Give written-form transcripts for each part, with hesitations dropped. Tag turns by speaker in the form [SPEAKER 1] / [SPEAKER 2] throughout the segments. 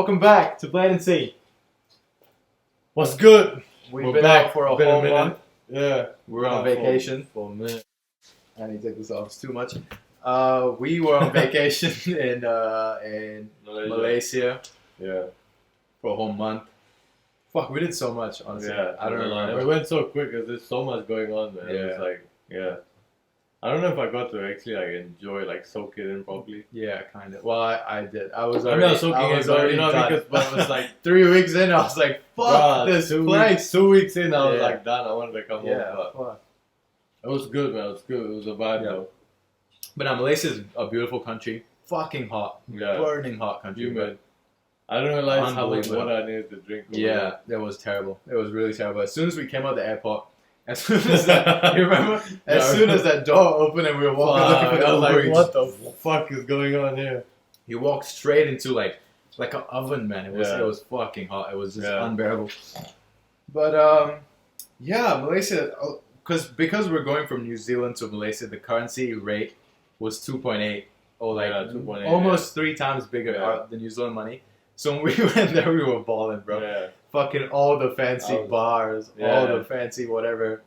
[SPEAKER 1] Welcome back to Blatancy.
[SPEAKER 2] What's good?
[SPEAKER 1] We've been back for a whole month.
[SPEAKER 2] Yeah.
[SPEAKER 1] We're on vacation.
[SPEAKER 2] For a minute.
[SPEAKER 1] I need to take this off. It's too much. We were on vacation in Malaysia.
[SPEAKER 2] Yeah.
[SPEAKER 1] For a whole month. Fuck, we did so much, honestly.
[SPEAKER 2] Yeah.
[SPEAKER 1] I don't remember.
[SPEAKER 2] It went so quick because there's so much going on, man.
[SPEAKER 1] Yeah.
[SPEAKER 2] It's like, yeah. I don't know if I got to actually enjoy, soak it in properly.
[SPEAKER 1] Yeah, kind of. Well, I did. I was
[SPEAKER 2] I'm
[SPEAKER 1] already,
[SPEAKER 2] not soaking it, but you know, because it was like
[SPEAKER 1] 3 weeks in, I was like, fuck this place.
[SPEAKER 2] 2 weeks in, I was like, done. I wanted to come home.
[SPEAKER 1] But
[SPEAKER 2] fuck. It was good, man. It was good. It was a vibe, though.
[SPEAKER 1] But now, Malaysia is a beautiful country. Fucking hot.
[SPEAKER 2] Yeah.
[SPEAKER 1] Burning hot country.
[SPEAKER 2] Humid. I don't realize how much water I needed to drink.
[SPEAKER 1] Yeah, that was terrible. It was really terrible. As soon as we came out of the airport, as soon as that, you remember? As soon as that door opened and we were walking looking for the
[SPEAKER 2] Uber Eats. What the
[SPEAKER 1] fuck?
[SPEAKER 2] fuck is going on here?
[SPEAKER 1] You walked straight into like an oven, man. It was fucking hot. It was just unbearable. But Malaysia, because we're going from New Zealand to Malaysia, the currency rate was 2.8 or 2.8, almost 3 times bigger than New Zealand money. So when we went there, we were balling, bro.
[SPEAKER 2] Yeah.
[SPEAKER 1] Fucking all the fancy bars, all the fancy whatever.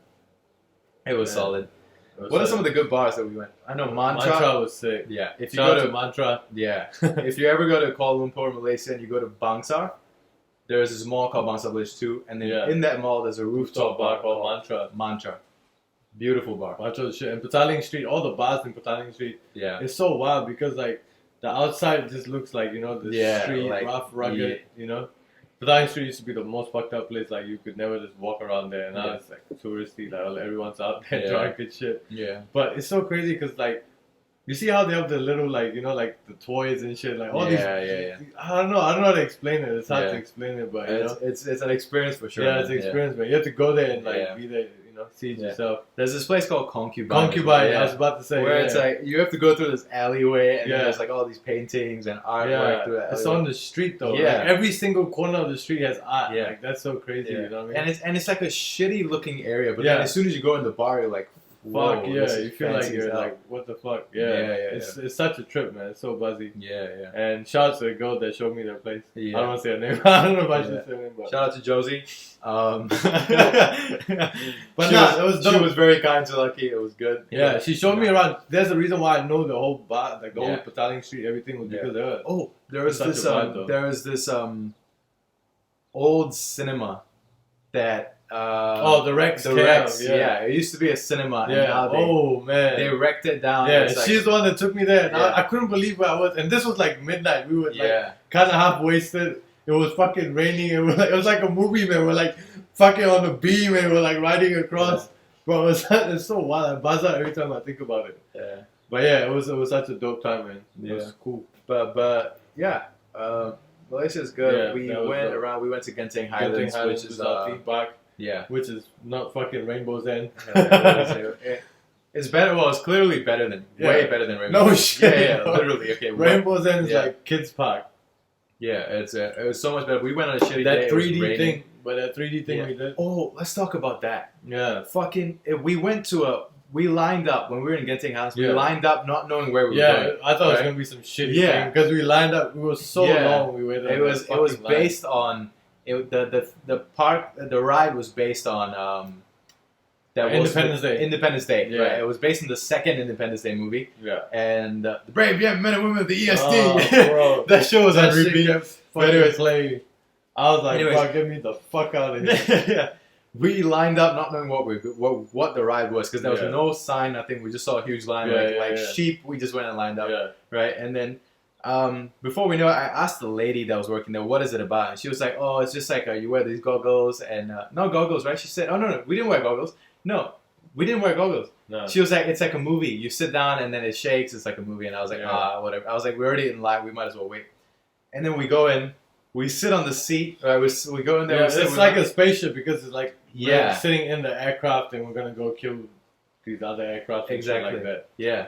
[SPEAKER 1] It was solid. What are some of the good bars that we went? I know
[SPEAKER 2] Mantra was sick.
[SPEAKER 1] Yeah. If you
[SPEAKER 2] Shout
[SPEAKER 1] go
[SPEAKER 2] out
[SPEAKER 1] to
[SPEAKER 2] Mantra.
[SPEAKER 1] Yeah. If you ever go to Kuala Lumpur, Malaysia, and you go to Bangsar, there's this mall called Bangsar Village 2, and then in that mall there's a rooftop bar called Mantra. Beautiful bar.
[SPEAKER 2] Mantra was shit. And Petaling Street, all the bars in Petaling Street.
[SPEAKER 1] Yeah.
[SPEAKER 2] It's so wild because the outside just looks like, the street, rough, rugged, Petaling Street used to be the most fucked up place, you could never just walk around there, and now it's touristy, everyone's out there drunk and shit.
[SPEAKER 1] Yeah.
[SPEAKER 2] But it's so crazy because, you see how they have the little, the toys and shit, all these...
[SPEAKER 1] Yeah.
[SPEAKER 2] I don't know how to explain it, it's hard to explain it, but,
[SPEAKER 1] It's an experience for sure.
[SPEAKER 2] Yeah, it's an experience, man. You have to go there and, be there, see it yourself.
[SPEAKER 1] There's this place called Concubine.
[SPEAKER 2] I was about to say.
[SPEAKER 1] Where it's you have to go through this alleyway and then there's all these paintings and artwork through that.
[SPEAKER 2] It's on the street though.
[SPEAKER 1] Yeah.
[SPEAKER 2] Every single corner of the street has art.
[SPEAKER 1] Yeah.
[SPEAKER 2] That's so crazy. You know what I mean?
[SPEAKER 1] And it's like a shitty looking area, but then as soon as you go in the bar, you're like, whoa,
[SPEAKER 2] fuck yeah, you feel like you're what the fuck? It's such a trip, man. It's so buzzy.
[SPEAKER 1] Yeah.
[SPEAKER 2] And shout out to the girl that showed me their place.
[SPEAKER 1] Yeah.
[SPEAKER 2] I don't want to say her name. I don't know if I should say her name, but
[SPEAKER 1] shout out to Josie.
[SPEAKER 2] But
[SPEAKER 1] she was very kind to Lucky. It was good.
[SPEAKER 2] Yeah, she showed me around. There's the reason why I know the whole bar, the whole Petaling Street, everything was because of her.
[SPEAKER 1] Oh, there was this old cinema that
[SPEAKER 2] the Rex.
[SPEAKER 1] Yeah, it used to be a cinema. And now they wrecked it down.
[SPEAKER 2] Yeah, she's the one that took me there. And I couldn't believe where I was. And this was midnight. We were kind of half wasted. It was fucking raining. It was like a movie, man. We're fucking on the beam and we're riding across. Bro, it's so wild. I buzz out every time I think about it.
[SPEAKER 1] Yeah.
[SPEAKER 2] But yeah, it was such a dope time, man. It was cool.
[SPEAKER 1] But Malaysia's good. We went around. We went to Genting Highlands, which is
[SPEAKER 2] our theme park.
[SPEAKER 1] Yeah.
[SPEAKER 2] Which is not fucking Rainbow's End.
[SPEAKER 1] It's better. Well, it's clearly better than way better than Rainbow's End.
[SPEAKER 2] No shit.
[SPEAKER 1] Yeah, literally. Okay.
[SPEAKER 2] Rainbow's End is like kids park.
[SPEAKER 1] Yeah, it was so much better. We went on a shitty day.
[SPEAKER 2] That 3D thing, but that 3D thing we did.
[SPEAKER 1] Oh, let's talk about that.
[SPEAKER 2] Yeah.
[SPEAKER 1] We lined up when we were in Genting House. We lined up not knowing where we were going.
[SPEAKER 2] I thought it was gonna be some shitty thing because we lined up. We were so long. We waited.
[SPEAKER 1] It was based on the park. The ride was based on
[SPEAKER 2] Independence Day.
[SPEAKER 1] Independence Day.
[SPEAKER 2] Yeah.
[SPEAKER 1] Right. It was based on the second Independence Day movie.
[SPEAKER 2] Yeah.
[SPEAKER 1] And the brave young men and women of the EST.
[SPEAKER 2] Oh, bro.
[SPEAKER 1] That show was on repeat.
[SPEAKER 2] Anyway, I was like, bro, get me the fuck out of here.
[SPEAKER 1] We lined up not knowing what the ride was because there was no sign, nothing. We just saw a huge line like sheep. We just went and lined up, right? And then before we know it, I asked the lady that was working there, what is it about? And she was like, oh, it's just you wear these goggles and no goggles, right? She said, oh no, we didn't wear goggles. No, we didn't wear goggles.
[SPEAKER 2] No.
[SPEAKER 1] She was like, it's like a movie. You sit down and then it shakes. It's like a movie. And I was like, whatever. I was like, we're already in line. We might as well wait. And then we go in. We sit on the seat. Right? We go in there.
[SPEAKER 2] It's like a spaceship because it's like we're sitting in the aircraft and we're gonna go kill these other aircraft.
[SPEAKER 1] Exactly.
[SPEAKER 2] Like that.
[SPEAKER 1] Yeah.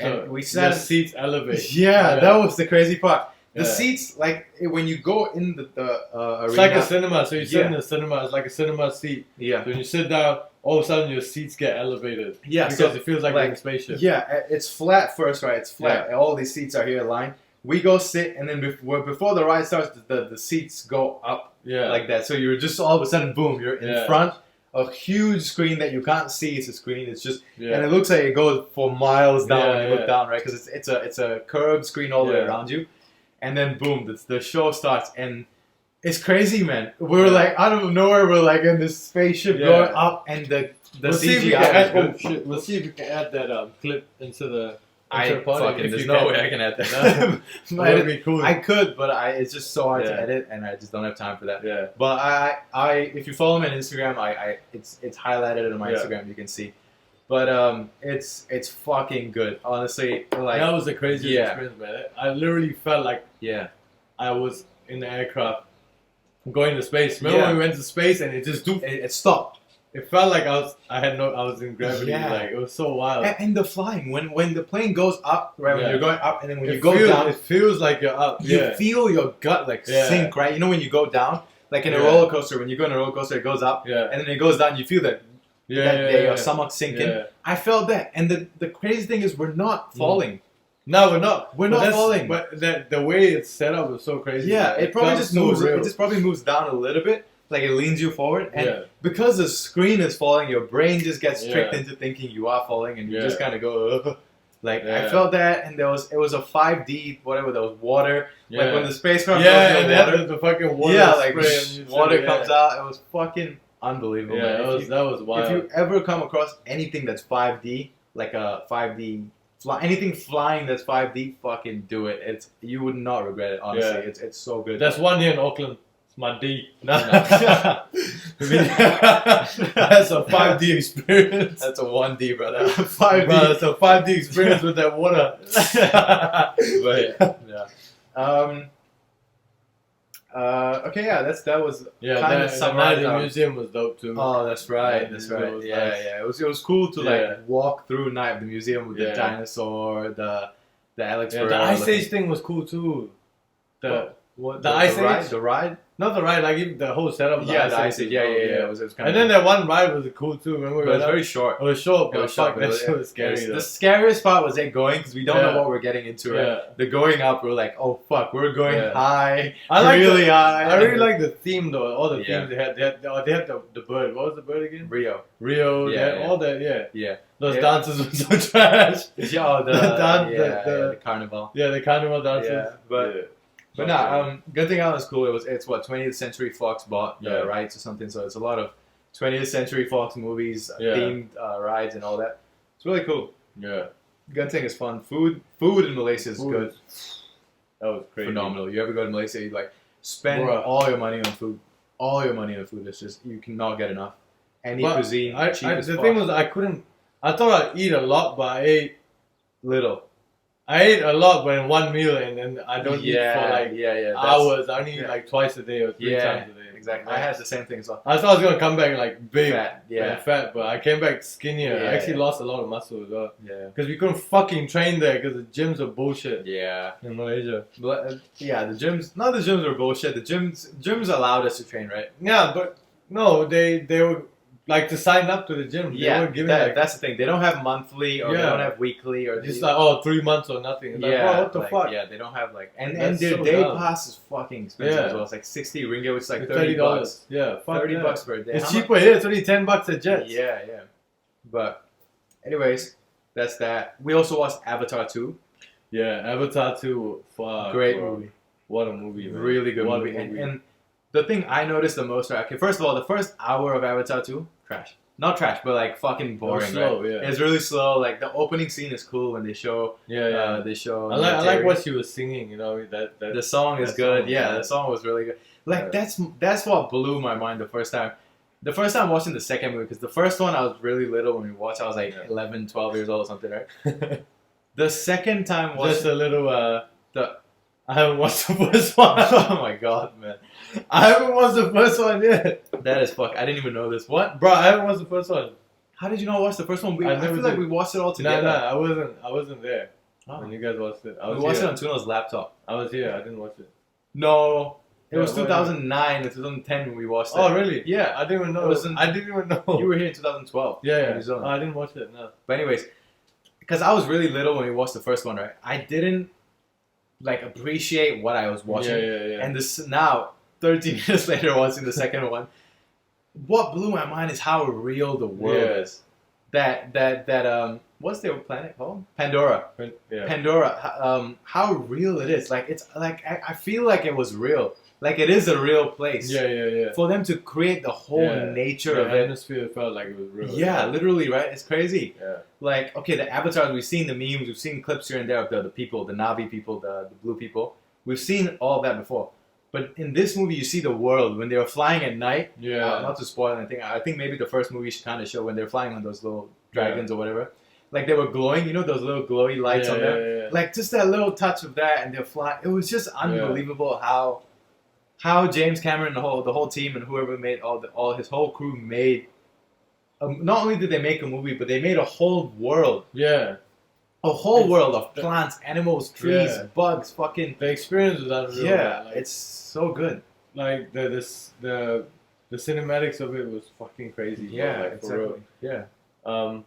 [SPEAKER 2] So
[SPEAKER 1] and we sat.
[SPEAKER 2] The seats elevate.
[SPEAKER 1] Yeah, that was the crazy part. The seats, when you go in the arena,
[SPEAKER 2] it's like a cinema. So you sit in the cinema. It's like a cinema seat.
[SPEAKER 1] Yeah.
[SPEAKER 2] So when you sit down, all of a sudden your seats get elevated.
[SPEAKER 1] Yeah.
[SPEAKER 2] Because it feels like a spaceship.
[SPEAKER 1] Yeah, it's flat first, right? It's flat. Yeah. All these seats are here aligned. We go sit, and then before the ride starts, the seats go up like that. So you're just all of a sudden, boom, you're in front of a huge screen that you can't see. It's a screen. It's just, and it looks like it goes for miles down when you look down, right? Because it's a curved screen all the way around you, and then boom, the show starts, and it's crazy, man. We're like out of nowhere. We're like in this spaceship going up, and the CGI.
[SPEAKER 2] We'll see if we can add that clip into the.
[SPEAKER 1] There's no way I can add that.
[SPEAKER 2] That would be cool.
[SPEAKER 1] I could, but it's just so hard to edit, and I just don't have time for that.
[SPEAKER 2] Yeah.
[SPEAKER 1] But I if you follow me on Instagram, it's highlighted on my Instagram. You can see. But it's fucking good. Honestly, like
[SPEAKER 2] that was the craziest experience, man. I literally felt like I was in the aircraft going to space. Remember when we went to space and it just
[SPEAKER 1] it stopped.
[SPEAKER 2] It felt like I was in gravity. Like it was so wild.
[SPEAKER 1] And the flying when the plane goes up, right? When you're going up, and then when you go down,
[SPEAKER 2] it feels like you're up.
[SPEAKER 1] You feel your gut like sink, right? You know when you go down, like in a roller coaster. When you go in a roller coaster, it goes up, and then it goes down. You feel that your stomach sinking. Yeah. I felt that, and the crazy thing is we're not falling.
[SPEAKER 2] No, we're not.
[SPEAKER 1] We're not falling.
[SPEAKER 2] But the way it's set up is so crazy.
[SPEAKER 1] Yeah, it probably just moves. It just probably moves down a little bit. Like it leans you forward, and because the screen is falling, your brain just gets tricked into thinking you are falling, and you just kind of go, ugh. I felt that, and it was a 5D whatever. There was water, like when the spacecraft goes in the water,
[SPEAKER 2] the fucking water,
[SPEAKER 1] water comes out. It was fucking unbelievable.
[SPEAKER 2] Yeah, that was wild.
[SPEAKER 1] If you ever come across anything that's 5D, like a 5D anything flying that's 5D, fucking do it. You would not regret it. Honestly, it's so good.
[SPEAKER 2] That's one here in Auckland. My D. That's a 5D experience.
[SPEAKER 1] That's a 1D, brother. 5D.
[SPEAKER 2] Bro, it's a 5D experience with that water.
[SPEAKER 1] But okay, that was kind of summarized.
[SPEAKER 2] The museum was dope too.
[SPEAKER 1] Oh, that's right. That's right. Yeah. It was cool to like walk through Night of the Museum with the dinosaur, the Alex.
[SPEAKER 2] The Ice Age thing was cool too.
[SPEAKER 1] The Ice Age? The ride?
[SPEAKER 2] Not the ride, like even the whole setup.
[SPEAKER 1] The Ice Age. Yeah. It was kind
[SPEAKER 2] and then that one ride was cool too. Remember?
[SPEAKER 1] But it was very short.
[SPEAKER 2] It was short, but fuck, that shit was scary.
[SPEAKER 1] The scariest part was it going because we don't know what we're getting into. Right? The going up, we're like, oh fuck, we're going high, really high.
[SPEAKER 2] I really like the theme though. All the themes they had. They had the bird. What was the bird again?
[SPEAKER 1] Rio.
[SPEAKER 2] They had all that. Yeah. Those dances were so trash.
[SPEAKER 1] The carnival.
[SPEAKER 2] Yeah, the carnival dances.
[SPEAKER 1] Yeah, But no, good thing out was cool. It's what 20th Century Fox bought the rights or something, so it's a lot of 20th Century Fox movies themed rides and all that. It's really cool.
[SPEAKER 2] Yeah,
[SPEAKER 1] good thing is fun. Food in Malaysia is good.
[SPEAKER 2] That was crazy.
[SPEAKER 1] Phenomenal. You ever go to Malaysia? You like spend all your money on food. All your money on food. It's just you cannot get enough. Any cuisine, cheap as fuck.
[SPEAKER 2] The thing was, I thought I'd eat a lot, but I ate
[SPEAKER 1] little.
[SPEAKER 2] I ate a lot, but in one meal, and then I don't eat for like hours. I only eat like twice a day or 3 times a day.
[SPEAKER 1] Exactly. I had the same thing as well.
[SPEAKER 2] I thought I was gonna come back like big,
[SPEAKER 1] fat,
[SPEAKER 2] but I came back skinnier. I actually lost a lot of muscle as well.
[SPEAKER 1] Yeah.
[SPEAKER 2] Because we couldn't fucking train there because the gyms are bullshit.
[SPEAKER 1] Yeah.
[SPEAKER 2] In Malaysia.
[SPEAKER 1] But, the gyms. Not the gyms were bullshit. The gyms allowed us to train, right?
[SPEAKER 2] Yeah, but no, they were. Like to sign up to the gym.
[SPEAKER 1] That's the thing. They don't have monthly or they don't have weekly or
[SPEAKER 2] it's like 3 months or nothing. It's like, what the fuck?
[SPEAKER 1] Yeah, they don't have like and their day pass is fucking expensive as well. It's like 60 ringgit, which is like $30.
[SPEAKER 2] Yeah,
[SPEAKER 1] $30 per day.
[SPEAKER 2] It's cheaper here. It's only $10 at Jets.
[SPEAKER 1] Yeah. But anyways, that's that. We also watched Avatar 2.
[SPEAKER 2] Yeah, Avatar 2. Fuck,
[SPEAKER 1] great movie.
[SPEAKER 2] What a movie, man.
[SPEAKER 1] Really good movie. And the thing I noticed the most, okay, first of all, the first hour of Avatar 2, trash. Not trash, but like fucking boring.
[SPEAKER 2] Slow,
[SPEAKER 1] right? It's really slow. Like the opening scene is cool when they show. They show.
[SPEAKER 2] I like what she was singing. You know that
[SPEAKER 1] the song is good. The song was really good. Like that's what blew my mind the first time. The first time watching the second movie, because the first one I was really little when we watched. I was like 11, 12 years old or something, right? The second time was
[SPEAKER 2] just a little. I haven't watched the first one.
[SPEAKER 1] Oh my god, man.
[SPEAKER 2] I haven't watched the first one yet.
[SPEAKER 1] That is fuck. I didn't even know this. What?
[SPEAKER 2] Bro, I haven't watched the first one.
[SPEAKER 1] How did you not watch the first one? I feel like we watched it all together.
[SPEAKER 2] Nah, I wasn't there when you guys watched it.
[SPEAKER 1] We watched it on Tuno's laptop.
[SPEAKER 2] I was here. I didn't watch it.
[SPEAKER 1] No. It was 2009 and 2010 when we watched it.
[SPEAKER 2] Oh, really?
[SPEAKER 1] Yeah.
[SPEAKER 2] I didn't even know. I didn't even know.
[SPEAKER 1] You were here in 2012.
[SPEAKER 2] Yeah. Oh, I didn't watch it, no.
[SPEAKER 1] But anyways, because I was really little when we watched the first one, right? I didn't like appreciate what I was watching.
[SPEAKER 2] Yeah.
[SPEAKER 1] And this now, 13 years later, watching the second one, what blew my mind is how real the world is. That what's their planet called? Pandora. Pandora. How real it is. Like it's like I feel like it was real. Like it is a real place.
[SPEAKER 2] Yeah.
[SPEAKER 1] For them to create the whole nature of it.
[SPEAKER 2] The atmosphere felt like it was real.
[SPEAKER 1] Yeah, literally, right? It's crazy.
[SPEAKER 2] Yeah.
[SPEAKER 1] Like, okay, the avatars, we've seen the memes, we've seen clips here and there of the people, the Navi people, the blue people. We've seen all of that before. But in this movie, you see the world when they were flying at night.
[SPEAKER 2] Yeah.
[SPEAKER 1] Not to spoil anything. I think maybe the first movie should kind of show when they're flying on those little dragons or whatever. Like they were glowing, you know, those little glowy lights on them.
[SPEAKER 2] Yeah.
[SPEAKER 1] Like just that little touch of that, and they're flying. It was just unbelievable how James Cameron, the whole team, and whoever made all his whole crew made. Not only did they make a movie, but they made a whole world.
[SPEAKER 2] Yeah.
[SPEAKER 1] A whole world of plants, animals, trees, bugs, fucking.
[SPEAKER 2] The experience was unreal.
[SPEAKER 1] Yeah,
[SPEAKER 2] like,
[SPEAKER 1] it's so good.
[SPEAKER 2] Like the cinematics of it was fucking crazy.
[SPEAKER 1] Yeah,
[SPEAKER 2] like,
[SPEAKER 1] exactly.
[SPEAKER 2] For real.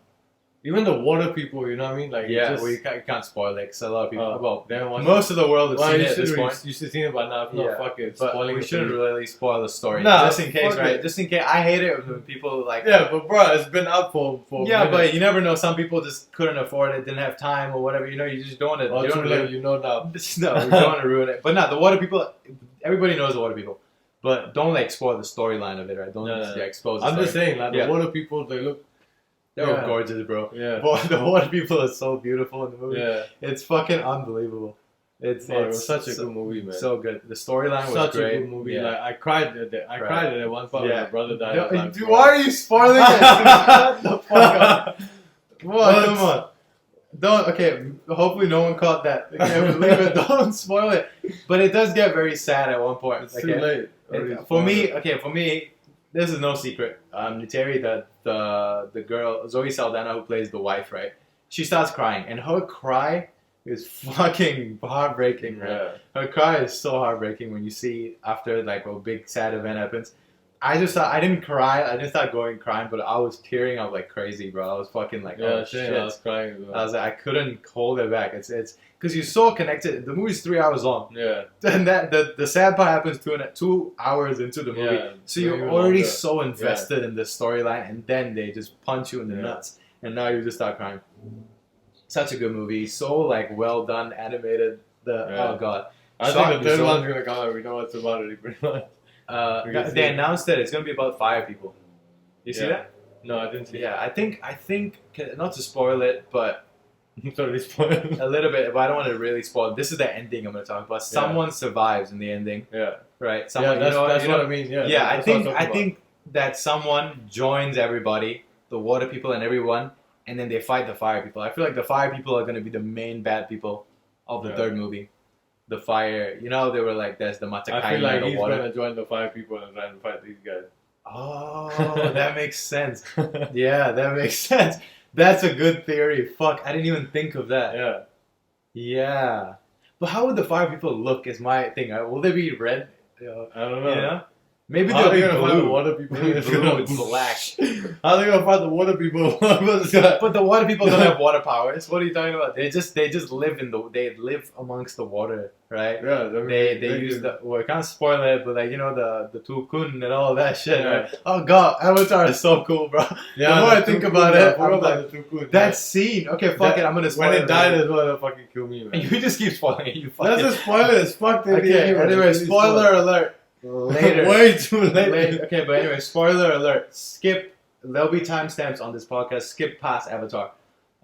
[SPEAKER 2] Even the water people, you know what I mean? Like
[SPEAKER 1] well, you can't spoil it because a lot of people.
[SPEAKER 2] Most
[SPEAKER 1] of the world has seen it at this point.
[SPEAKER 2] You should see it by now. If not, fuck it.
[SPEAKER 1] But
[SPEAKER 2] spoiling
[SPEAKER 1] we shouldn't really spoil the story.
[SPEAKER 2] Nah,
[SPEAKER 1] just in case, right? Just in case. I hate it when people like.
[SPEAKER 2] Yeah, but bro, it's been out for.
[SPEAKER 1] Yeah, but you never know. Some people just couldn't afford it, didn't have time, or whatever. You know, you just don't want to.
[SPEAKER 2] Oh, too late. You know now.
[SPEAKER 1] No, you don't want to ruin it. But no, the water people. Everybody knows the water people, but don't like spoil the storyline of it, right? Don't expose.
[SPEAKER 2] I'm just saying, like the water people, they look.
[SPEAKER 1] They were gorgeous, bro.
[SPEAKER 2] Yeah.
[SPEAKER 1] But the water people are so beautiful in the movie.
[SPEAKER 2] Yeah.
[SPEAKER 1] It's fucking unbelievable.
[SPEAKER 2] It was such a good movie, man.
[SPEAKER 1] So good. The storyline was
[SPEAKER 2] such
[SPEAKER 1] great.
[SPEAKER 2] A good movie. Yeah. Like I cried at it. I cried at it one part when my brother died.
[SPEAKER 1] Dude, why are you spoiling it? Shut the fuck up. What? Come on. Don't. Okay. Hopefully no one caught that. Okay, leave it. Don't spoil it. But it does get very sad at one point.
[SPEAKER 2] It's too late.
[SPEAKER 1] For me. This is no secret. Nuteri, the girl, Zoe Saldana, who plays the wife, right? She starts crying, and her cry is fucking heartbreaking, right? Yeah. Her cry is so heartbreaking when you see after like a big sad event happens. I didn't cry. I didn't start crying, but I was tearing up like crazy, bro. I was fucking like, oh shit.
[SPEAKER 2] I was crying as well.
[SPEAKER 1] I was like, I couldn't hold it back. It's because you're so connected. The movie's 3 hours long.
[SPEAKER 2] Yeah.
[SPEAKER 1] And the sad part happens 2 hours into the movie. Yeah, so you're already so invested in the storyline, and then they just punch you in the nuts, and now you just start crying. Such a good movie. So like well done, animated. Oh god.
[SPEAKER 2] I think the third one's gonna come out. We know what's about it pretty much.
[SPEAKER 1] They announced that it's gonna be about 5 people. You see that?
[SPEAKER 2] No, I didn't see.
[SPEAKER 1] Yeah, I think not to spoil it, but
[SPEAKER 2] totally spoil
[SPEAKER 1] a little bit. But I don't want to really spoil. This is the ending I'm gonna talk about. Someone survives in the ending.
[SPEAKER 2] Yeah.
[SPEAKER 1] Right. Someone.
[SPEAKER 2] That's what I mean. Yeah.
[SPEAKER 1] Yeah. I think that someone joins everybody, the water people and everyone, and then they fight the fire people. I feel like the fire people are gonna be the main bad people of the third movie. The fire, you know, they were like, there's the Matakai.
[SPEAKER 2] I feel like he's gonna join the 5 people and try and fight these guys.
[SPEAKER 1] Oh, that makes sense. Yeah, that makes sense. That's a good theory. Fuck, I didn't even think of that.
[SPEAKER 2] Yeah.
[SPEAKER 1] Yeah. But how would the 5 people look is my thing. Will they be red?
[SPEAKER 2] I don't know.
[SPEAKER 1] You know? Maybe they'll be blue.
[SPEAKER 2] Find the water people.
[SPEAKER 1] Maybe blue with black.
[SPEAKER 2] How are they gonna find the water people?
[SPEAKER 1] But the water people don't have water powers. What are you talking about? They just live they live amongst the water, right?
[SPEAKER 2] Yeah.
[SPEAKER 1] They use I can't spoil it, but like, you know, the Tulkun and all that shit, right? Oh god, Avatar is so cool, bro.
[SPEAKER 2] Yeah,
[SPEAKER 1] the more I think about it, I'm
[SPEAKER 2] like,
[SPEAKER 1] that scene. Okay, fuck it, I'm gonna spoil it.
[SPEAKER 2] When it died as well, it'll fucking kill me, man.
[SPEAKER 1] You just keep spoiling it, you fucking.
[SPEAKER 2] That's a spoiler, it's fucked.
[SPEAKER 1] Okay, anyway, spoiler alert. Later.
[SPEAKER 2] Way too late.
[SPEAKER 1] Okay, but anyway, spoiler alert. Skip. There'll be timestamps on this podcast. Skip past Avatar.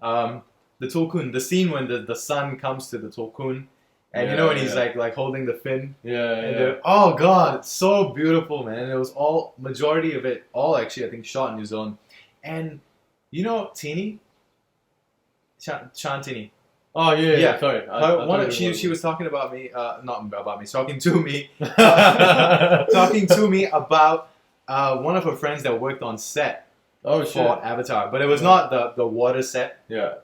[SPEAKER 1] The Tulkun, the scene when the sun comes to the Tulkun, and you know when he's like holding the fin.
[SPEAKER 2] Yeah.
[SPEAKER 1] Oh god, it's so beautiful, man. And it was majority of it, actually, I think, shot in New Zealand. And you know Tini, Shantini.
[SPEAKER 2] Oh yeah. Sorry.
[SPEAKER 1] She was talking about me, not about me, talking to me, talking to me about one of her friends that worked on set for Avatar, but it was not the water set.
[SPEAKER 2] Yeah.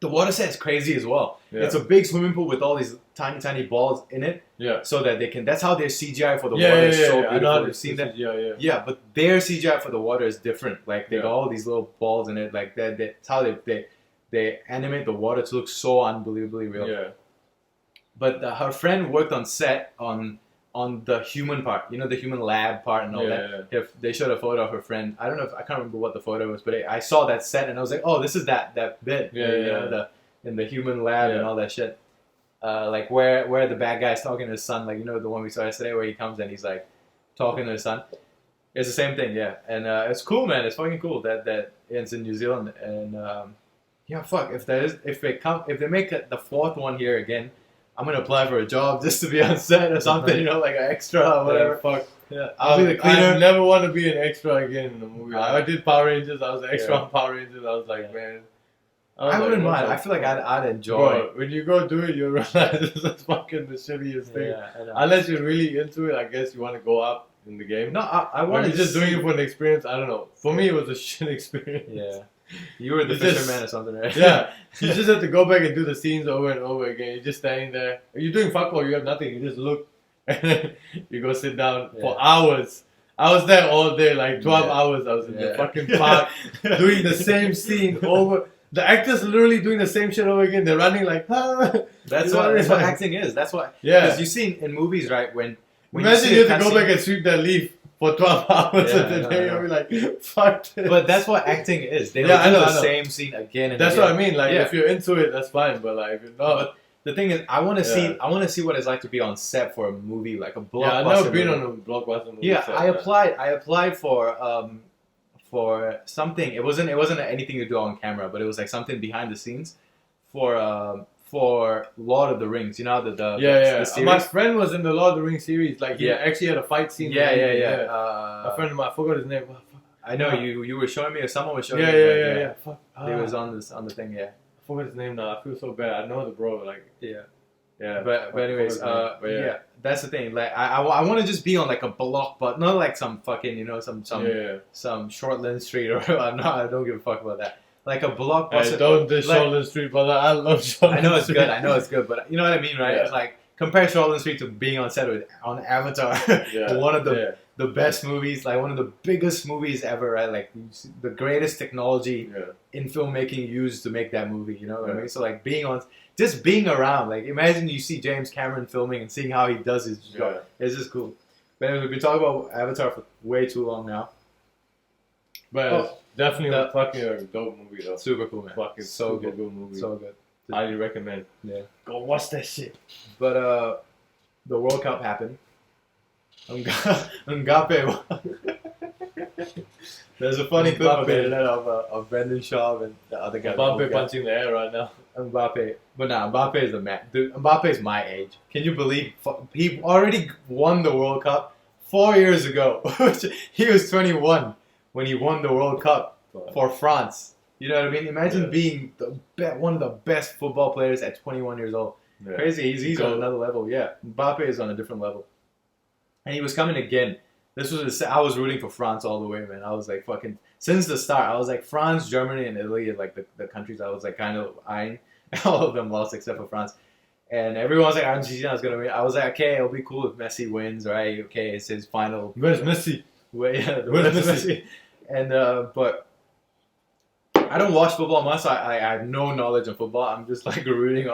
[SPEAKER 1] The water set's crazy as well.
[SPEAKER 2] Yeah.
[SPEAKER 1] It's a big swimming pool with all these tiny balls in it.
[SPEAKER 2] Yeah.
[SPEAKER 1] So that they can. That's how their CGI for the water is so beautiful. You've seen that?
[SPEAKER 2] Yeah.
[SPEAKER 1] Yeah, but their CGI for the water is different. Like they got all these little balls in it. Like that's how they animate the water to look so unbelievably real.
[SPEAKER 2] Yeah.
[SPEAKER 1] her friend worked on set on the human part, the human lab part and all that. Yeah. If they showed a photo of her friend, I don't know, I can't remember what the photo was, but I saw that set and I was like, oh, this is that bit, in the human lab and all that shit. Like where the bad guy's talking to his son, like the one we saw yesterday, where he comes and he's like talking to his son. It's the same thing, yeah. And it's cool, man. It's fucking cool that it's in New Zealand. And fuck, if they make the fourth one here again, I'm gonna apply for a job just to be on set or something, like an extra or whatever.
[SPEAKER 2] Fuck.
[SPEAKER 1] Yeah, I'll be the cleaner.
[SPEAKER 2] I never want to be an extra again in a movie. I did Power Rangers. I was an extra on Power Rangers. I was like, man.
[SPEAKER 1] I wouldn't mind. I feel like I'd enjoy.
[SPEAKER 2] Bro, when you go do it, you'll realize this is fucking the shittiest thing. Unless you're really into it, I guess you want to go up in the game.
[SPEAKER 1] No, I want to
[SPEAKER 2] just doing it for an experience. I don't know. For me, it was a shit experience.
[SPEAKER 1] Yeah. You were the fisherman or something, right?
[SPEAKER 2] Yeah. You just have to go back and do the scenes over and over again. You're just standing there. You're doing fuck all. You have nothing. You just look and then you go sit down for hours. I was there all day, like 12 hours. I was in the fucking park doing the same scene over. The actors literally doing the same shit over again. They're running like,
[SPEAKER 1] That's what acting is. That's what. Yeah. Because you see in movies, right? When
[SPEAKER 2] imagine you have to go back and sweep that leaf for 12 hours and then you'll be like, fuck this.
[SPEAKER 1] But that's what acting is. They do the same scene again and
[SPEAKER 2] that's
[SPEAKER 1] again.
[SPEAKER 2] What I mean. Like if you're into it, that's fine. But like if you're not.
[SPEAKER 1] But the thing is, I want to see what it's like to be on set for a movie, like a blockbuster.
[SPEAKER 2] Yeah, I've never been on a blockbuster movie.
[SPEAKER 1] Yeah, set, I applied for something. It wasn't anything to do on camera, but it was like something behind the scenes for Lord of the Rings. You know the series?
[SPEAKER 2] My friend was in the Lord of the Rings series. Like he actually had a fight scene.
[SPEAKER 1] Yeah.
[SPEAKER 2] A friend of mine, I forgot his name.
[SPEAKER 1] I know you were showing me, or someone was showing me.
[SPEAKER 2] Yeah. Fuck.
[SPEAKER 1] He was on the thing. Yeah.
[SPEAKER 2] I forgot his name now. I feel so bad. I know the bro. Like yeah.
[SPEAKER 1] But anyways, that's the thing. Like I want to just be on like a blockbuster, not like some fucking some Shortland Street or I don't give a fuck about that. Like a blockbuster.
[SPEAKER 2] Hey, don't diss Shortland Street, brother. I love Shortland Street.
[SPEAKER 1] I know it's good, but you know what I mean, right? It's like compare Shortland Street to being on set on Avatar, one of the best movies, like one of the biggest movies ever, right? Like the greatest technology in filmmaking used to make that movie. You know what I mean? So like just being around, like imagine you see James Cameron filming and seeing how he does his job. It's just cool. But anyway, we've been talking about Avatar for way too long now.
[SPEAKER 2] But it's definitely fucking a dope movie though.
[SPEAKER 1] Super cool, man.
[SPEAKER 2] Fucking so good movie.
[SPEAKER 1] So good.
[SPEAKER 2] Highly recommend.
[SPEAKER 1] Yeah.
[SPEAKER 2] Go watch that shit.
[SPEAKER 1] But the World Cup happened. Mbappe won. There's a funny clip on the internet of Brendan Shaw and the other guy.
[SPEAKER 2] Mbappe punching the air right now.
[SPEAKER 1] Mbappe. But nah, Mbappe is the man. Dude, Mbappe is my age. Can you believe he already won the World Cup 4 years ago? He was 21 when he won the World Cup for France. You know what I mean? Imagine being one of the best football players at 21 years old. Yeah. Crazy. He's on another level. Yeah. Mbappe is on a different level. And he was coming again. I was rooting for France all the way, man. I was like fucking since the start. I was like France, Germany, and Italy are like the countries I was like kind of eyeing. All of them lost except for France. And everyone was like Argentina's gonna win. I was like, okay, it'll be cool if Messi wins, right? Okay, it's his final.
[SPEAKER 2] Where's Messi?
[SPEAKER 1] Where's Messi? And but I don't watch football much. So I have no knowledge of football. I'm just like rooting.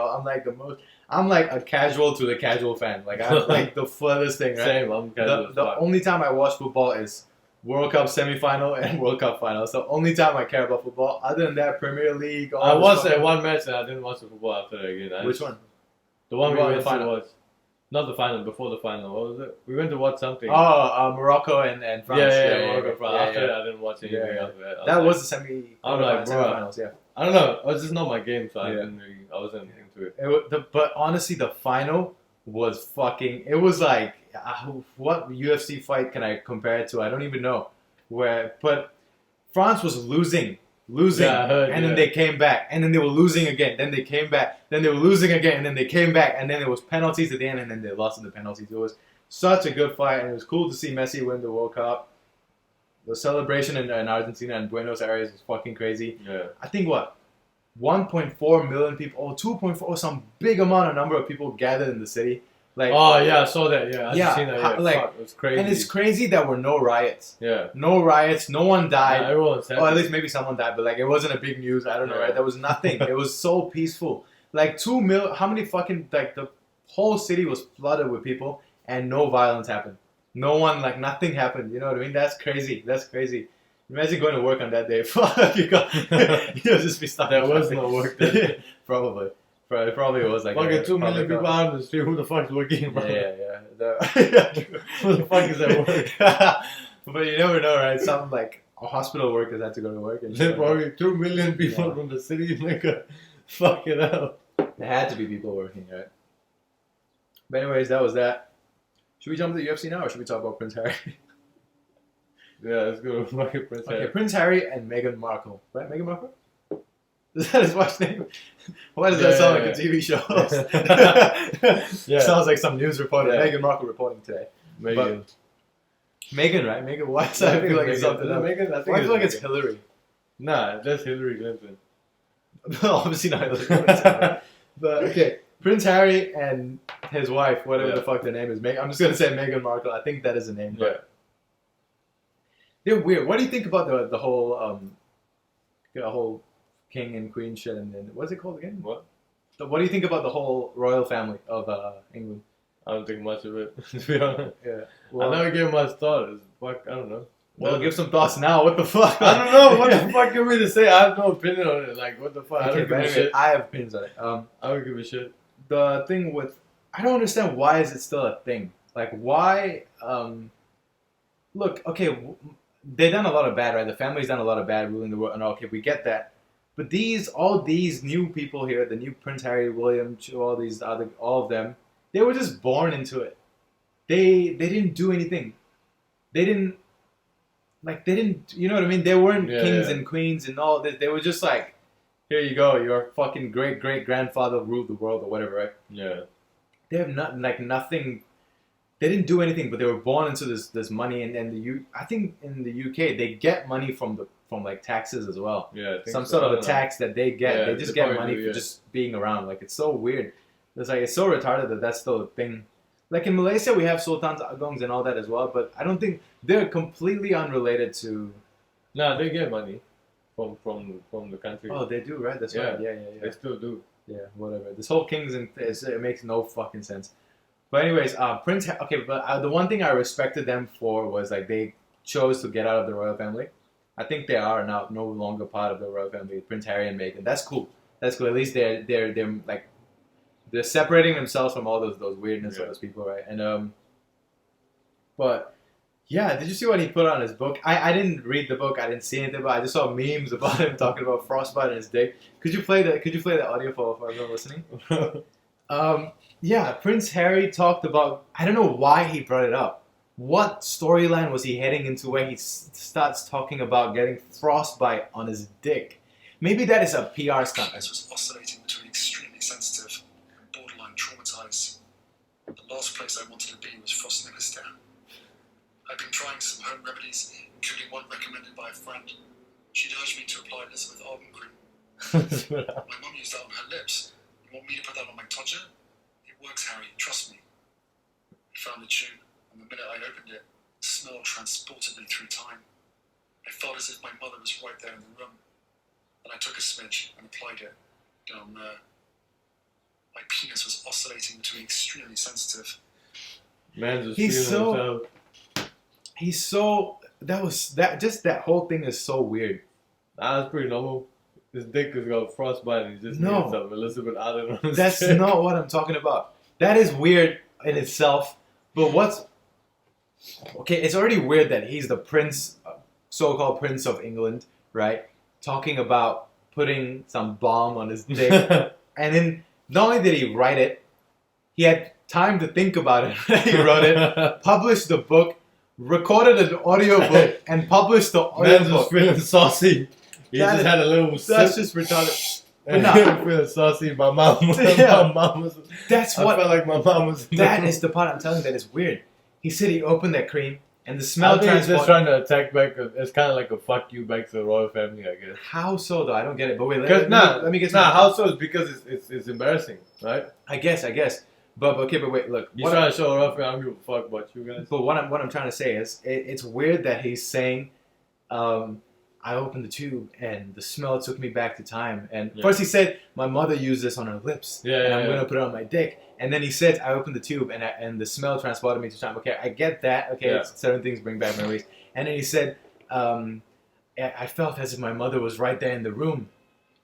[SPEAKER 1] I'm like a casual to the casual fan. Like I'm like the furthest thing, right?
[SPEAKER 2] Same. I'm casual.
[SPEAKER 1] The only time I watch football is World Cup semi-final and World Cup final. It's the only time I care about football. Other than that, Premier League.
[SPEAKER 2] I watched that one match and I didn't watch the football after that again.
[SPEAKER 1] Which one?
[SPEAKER 2] The one we went to watch. Not the final, before the final. What was it? We went to watch something.
[SPEAKER 1] Oh, Morocco and France.
[SPEAKER 2] Yeah, Morocco, France. After that, I didn't watch anything after that.
[SPEAKER 1] That was the semi-finals,
[SPEAKER 2] yeah. I don't know. It was just not my game, so I wasn't into it.
[SPEAKER 1] But honestly, the final was fucking... It was like... what UFC fight can I compare it to? I don't even know. But France was losing, and then they came back, and then they were losing again, then they came back, then they were losing again, and then they came back, and then there was penalties at the end, and then they lost in the penalties. It was such a good fight, and it was cool to see Messi win the World Cup. The celebration in Argentina and Buenos Aires was fucking crazy.
[SPEAKER 2] Yeah.
[SPEAKER 1] I think 1.4 million people, or 2.4, some big number of people gathered in the city. Like,
[SPEAKER 2] I saw that. Yeah, I seen that. Yeah,
[SPEAKER 1] like,
[SPEAKER 2] fuck, it was crazy.
[SPEAKER 1] And it's crazy that there were no riots.
[SPEAKER 2] Yeah,
[SPEAKER 1] no riots. No one died.
[SPEAKER 2] Yeah, everyone's happy.
[SPEAKER 1] Or at least maybe someone died, but like it wasn't a big news. I don't know. Right? There was nothing. It was so peaceful. Like 2 million. How many fucking like the whole city was flooded with people, and no violence happened. No one, like, nothing happened. You know what I mean? That's crazy. That's crazy. Imagine going to work on that day. Fuck, you'll just be stuck.
[SPEAKER 2] There was no work there.
[SPEAKER 1] Probably. Probably was like
[SPEAKER 2] fucking 2 million people out on the street. Who the fuck's working, bro?
[SPEAKER 1] Yeah.
[SPEAKER 2] Who the fuck is at work?
[SPEAKER 1] But you never know, right? Some like hospital workers had to go to work. And
[SPEAKER 2] There's probably 2 million people from the city, nigga. Fuck it up.
[SPEAKER 1] There had to be people working, right? But anyways, that was that. Should we jump to the UFC now, or should we talk about Prince Harry?
[SPEAKER 2] Yeah, let's go. Fucking Prince Harry.
[SPEAKER 1] Okay, Prince Harry and Meghan Markle. Right, Meghan Markle? Is that his wife's name? Why does that sound like a TV show? Sounds like some news reporter. Meghan Markle reporting today.
[SPEAKER 2] Meghan,
[SPEAKER 1] right? Meghan, why does I feel like it's something else?
[SPEAKER 2] Meghan, I
[SPEAKER 1] feel like it's Hillary.
[SPEAKER 2] Nah, that's Hillary Clinton.
[SPEAKER 1] Obviously not Hillary Clinton. But okay, Prince Harry and his wife, whatever the fuck their name is. I'm just gonna say Meghan Markle. I think that is the name. But they're weird. What do you think about the whole king and queen shit? And what's it called again?
[SPEAKER 2] What?
[SPEAKER 1] What do you think about the whole royal family of England?
[SPEAKER 2] I don't think much of it, to be honest.
[SPEAKER 1] Yeah.
[SPEAKER 2] Well, I never gave much thought. Fuck, I don't know.
[SPEAKER 1] Well, give some thoughts now. What the fuck?
[SPEAKER 2] I don't know. What the fuck you want me to say? I have no opinion on it. Like, what the fuck?
[SPEAKER 1] Okay,
[SPEAKER 2] I don't give a shit.
[SPEAKER 1] I have opinions on it.
[SPEAKER 2] I don't give a shit.
[SPEAKER 1] The thing with... I don't understand why is it still a thing. Like, why... look, okay, they've done a lot of bad, right? The family's done a lot of bad ruling the world. And okay, we get that. But all these new people here, the new Prince Harry, William, all of them, they were just born into it. They didn't do anything. They didn't, you know what I mean? They weren't kings and queens and all this. They were just like, here you go, your fucking great-great-grandfather ruled the world or whatever, right?
[SPEAKER 2] Yeah.
[SPEAKER 1] They have nothing. They didn't do anything, but they were born into this money. And I think in the UK, they get money from like taxes as well.
[SPEAKER 2] Yeah.
[SPEAKER 1] Some sort of a tax that they get.
[SPEAKER 2] Yeah,
[SPEAKER 1] they just get money for just being around. Like, it's so weird. It's so retarded that that's still a thing. Like in Malaysia, we have sultans, agongs, and all that as well. But I don't think they're completely unrelated to.
[SPEAKER 2] No, they get money from the country.
[SPEAKER 1] Oh, they do, right? That's right. Yeah.
[SPEAKER 2] They still do.
[SPEAKER 1] Yeah, whatever. This whole kings and it makes no fucking sense. But anyways, okay, but the one thing I respected them for was like they chose to get out of the royal family. I think they are now no longer part of the royal family. Prince Harry and Meghan. That's cool. At least they're like they're separating themselves from all those weirdness of those people, right? And but yeah, did you see what he put on his book? I didn't read the book. I didn't see anything, but I just saw memes about him talking about frostbite in his dick. Could you play the audio for everyone listening? Yeah, Prince Harry talked about, I don't know why he brought it up. What storyline was he heading into where he starts talking about getting frostbite on his dick? Maybe that is a PR stunt.
[SPEAKER 3] Haze was oscillating between extremely sensitive and borderline traumatized. The last place I wanted to be was Frostnipistan. I've been trying some home remedies, including one recommended by a friend. She'd urged me to apply Elizabeth Arden cream. My mum used that on her lips. You want me to put that on my todger? It works, Harry. Trust me. I found the tune, and the minute I opened it, the smell transported me through time. I felt as if my mother was right there in the room. Then I took a smidge and applied it down there. My penis was oscillating between extremely sensitive.
[SPEAKER 2] Man's just
[SPEAKER 1] that whole thing is so weird.
[SPEAKER 2] That's pretty normal. His dick has got frostbite and he just needs some Elizabeth Arden on his
[SPEAKER 1] That's
[SPEAKER 2] dick.
[SPEAKER 1] not what I'm talking about. That is weird in itself. But okay, it's already weird that he's the prince, so-called Prince of England, right? Talking about putting some balm on his dick. And then not only did he write it, he had time to think about it. He wrote it, published the book, recorded an audio book, and published the audio
[SPEAKER 2] Man's
[SPEAKER 1] book.
[SPEAKER 2] just feeling saucy. He just had a little sip.
[SPEAKER 1] That's just retarded.
[SPEAKER 2] And
[SPEAKER 1] But
[SPEAKER 2] I'm feeling saucy. My mom was...
[SPEAKER 1] That's
[SPEAKER 2] I
[SPEAKER 1] what...
[SPEAKER 2] felt like my mom was...
[SPEAKER 1] That is the part I'm telling you that is weird. He said he opened that cream, and the smell
[SPEAKER 2] I think he's just
[SPEAKER 1] transport...
[SPEAKER 2] trying to attack back. It's kind of like a fuck you back to the royal family, I guess.
[SPEAKER 1] How so, though? I don't get it. But wait, let me get...
[SPEAKER 2] how so? It's because it's embarrassing, right?
[SPEAKER 1] I guess. But wait, look.
[SPEAKER 2] You're trying to show her off, I don't give a fuck about you guys.
[SPEAKER 1] But what I'm trying to say is, it's weird that he's saying, I opened the tube and the smell took me back to time. And first he said, my mother used this on her lips. And I'm going to put it on my dick. And then he said, I opened the tube and the smell transported me to time. Okay, I get that. Okay, certain things bring back memories. And then he said, I felt as if my mother was right there in the room.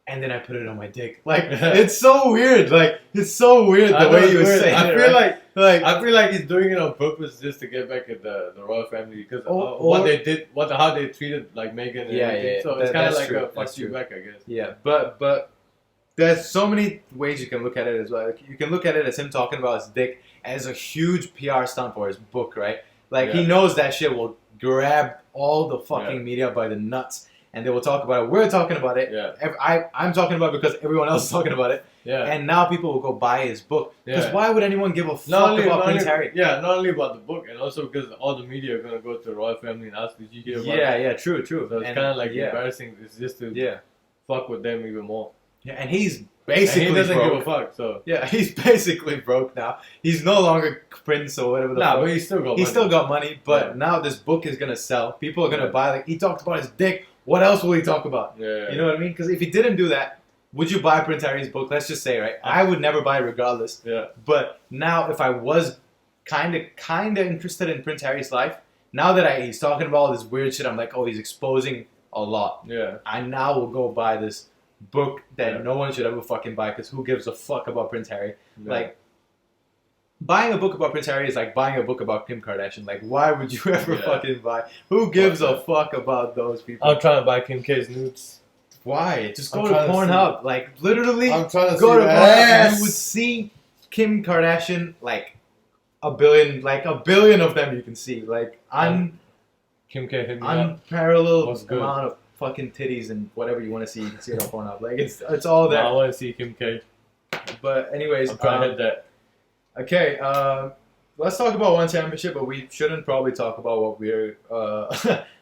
[SPEAKER 1] And then I put it on my dick. Like, it's so weird. Like, it's so weird the way you were saying it.
[SPEAKER 2] I feel like he's doing it on purpose just to get back at the royal family because what they did, how they treated like Meghan and everything. So it's kind of like a fuck you back, I guess.
[SPEAKER 1] Yeah, but there's so many ways you can look at it as well. Like, you can look at it as him talking about his dick as a huge PR stunt for his book, right? Like, he knows that shit will grab all the fucking media by the nuts. And they will talk about it. We're talking about it. I'm talking about it because everyone else is talking about it. And now people will go buy his book. Because why would anyone give a fuck about Prince Harry?
[SPEAKER 2] Yeah, not only about the book, and also because all the media are going to go to the royal family and ask, did you hear about it?
[SPEAKER 1] Yeah, true.
[SPEAKER 2] So it's kind of like embarrassing. It's just to fuck with them even more.
[SPEAKER 1] Yeah, and he's basically
[SPEAKER 2] and he doesn't
[SPEAKER 1] broke.
[SPEAKER 2] give a fuck, so.
[SPEAKER 1] Yeah, he's basically broke now. He's no longer Prince or whatever the fuck.
[SPEAKER 2] But he's still got money.
[SPEAKER 1] He's still got money, but now this book is going to sell. People are going to buy. Like, he talked about his dick. What else will he talk about? You know what I mean? Because if he didn't do that, would you buy Prince Harry's book? Let's just say, right? I would never buy it regardless. But now, if I was kind of interested in Prince Harry's life, now that he's talking about all this weird shit, I'm like, oh, he's exposing a lot. I now will go buy this book that no one should ever fucking buy because who gives a fuck about Prince Harry? Like, buying a book about Prince Harry is like buying a book about Kim Kardashian. Like, why would you ever fucking buy? Who gives a fuck about those people?
[SPEAKER 2] I'm trying to buy Kim K's nudes.
[SPEAKER 1] Why? Just go to Pornhub. Like, literally,
[SPEAKER 2] I'm trying to
[SPEAKER 1] go to
[SPEAKER 2] Pornhub.
[SPEAKER 1] You would see Kim Kardashian like a billion of them you can see. Like,
[SPEAKER 2] Kim K hit me
[SPEAKER 1] unparalleled amount of fucking titties and whatever you want to see. You can see it on Pornhub. Like, it's all there.
[SPEAKER 2] I want to see Kim K.
[SPEAKER 1] But anyways,
[SPEAKER 2] I'm trying to hit that.
[SPEAKER 1] Okay, let's talk about one championship, but we shouldn't probably talk about what we're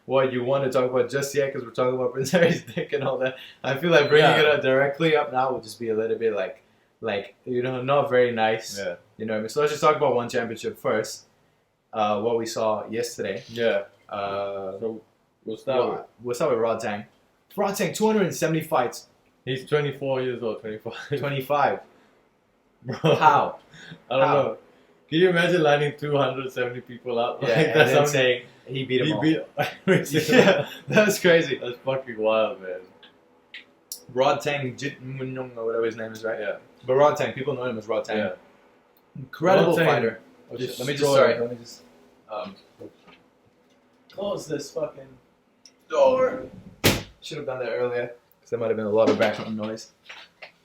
[SPEAKER 1] what you want to talk about just yet because we're talking about Prince Harry's dick and all that. I feel like bringing it up directly up now will just be a little bit like not very nice. You know what I mean? So let's just talk about one championship first. What we saw yesterday.
[SPEAKER 2] So we'll start
[SPEAKER 1] with Rod Tang. Rod Tang, 270 fights.
[SPEAKER 2] He's 24 years old,
[SPEAKER 1] 25.
[SPEAKER 2] Bro.
[SPEAKER 1] How?
[SPEAKER 2] I don't know. Can you imagine lining 270 people up?
[SPEAKER 1] Yeah, like, and then saying he beat them all. Yeah, that's crazy.
[SPEAKER 2] That's fucking wild, man.
[SPEAKER 1] Rod Tang, or whatever his name is, right? Yeah. But Rod Tang, people know him as Rod Tang.
[SPEAKER 2] Yeah.
[SPEAKER 1] Incredible fighter.
[SPEAKER 2] Oh, shit.
[SPEAKER 1] Let me just close this fucking door. Should have done that earlier, because there might have been a lot of background noise.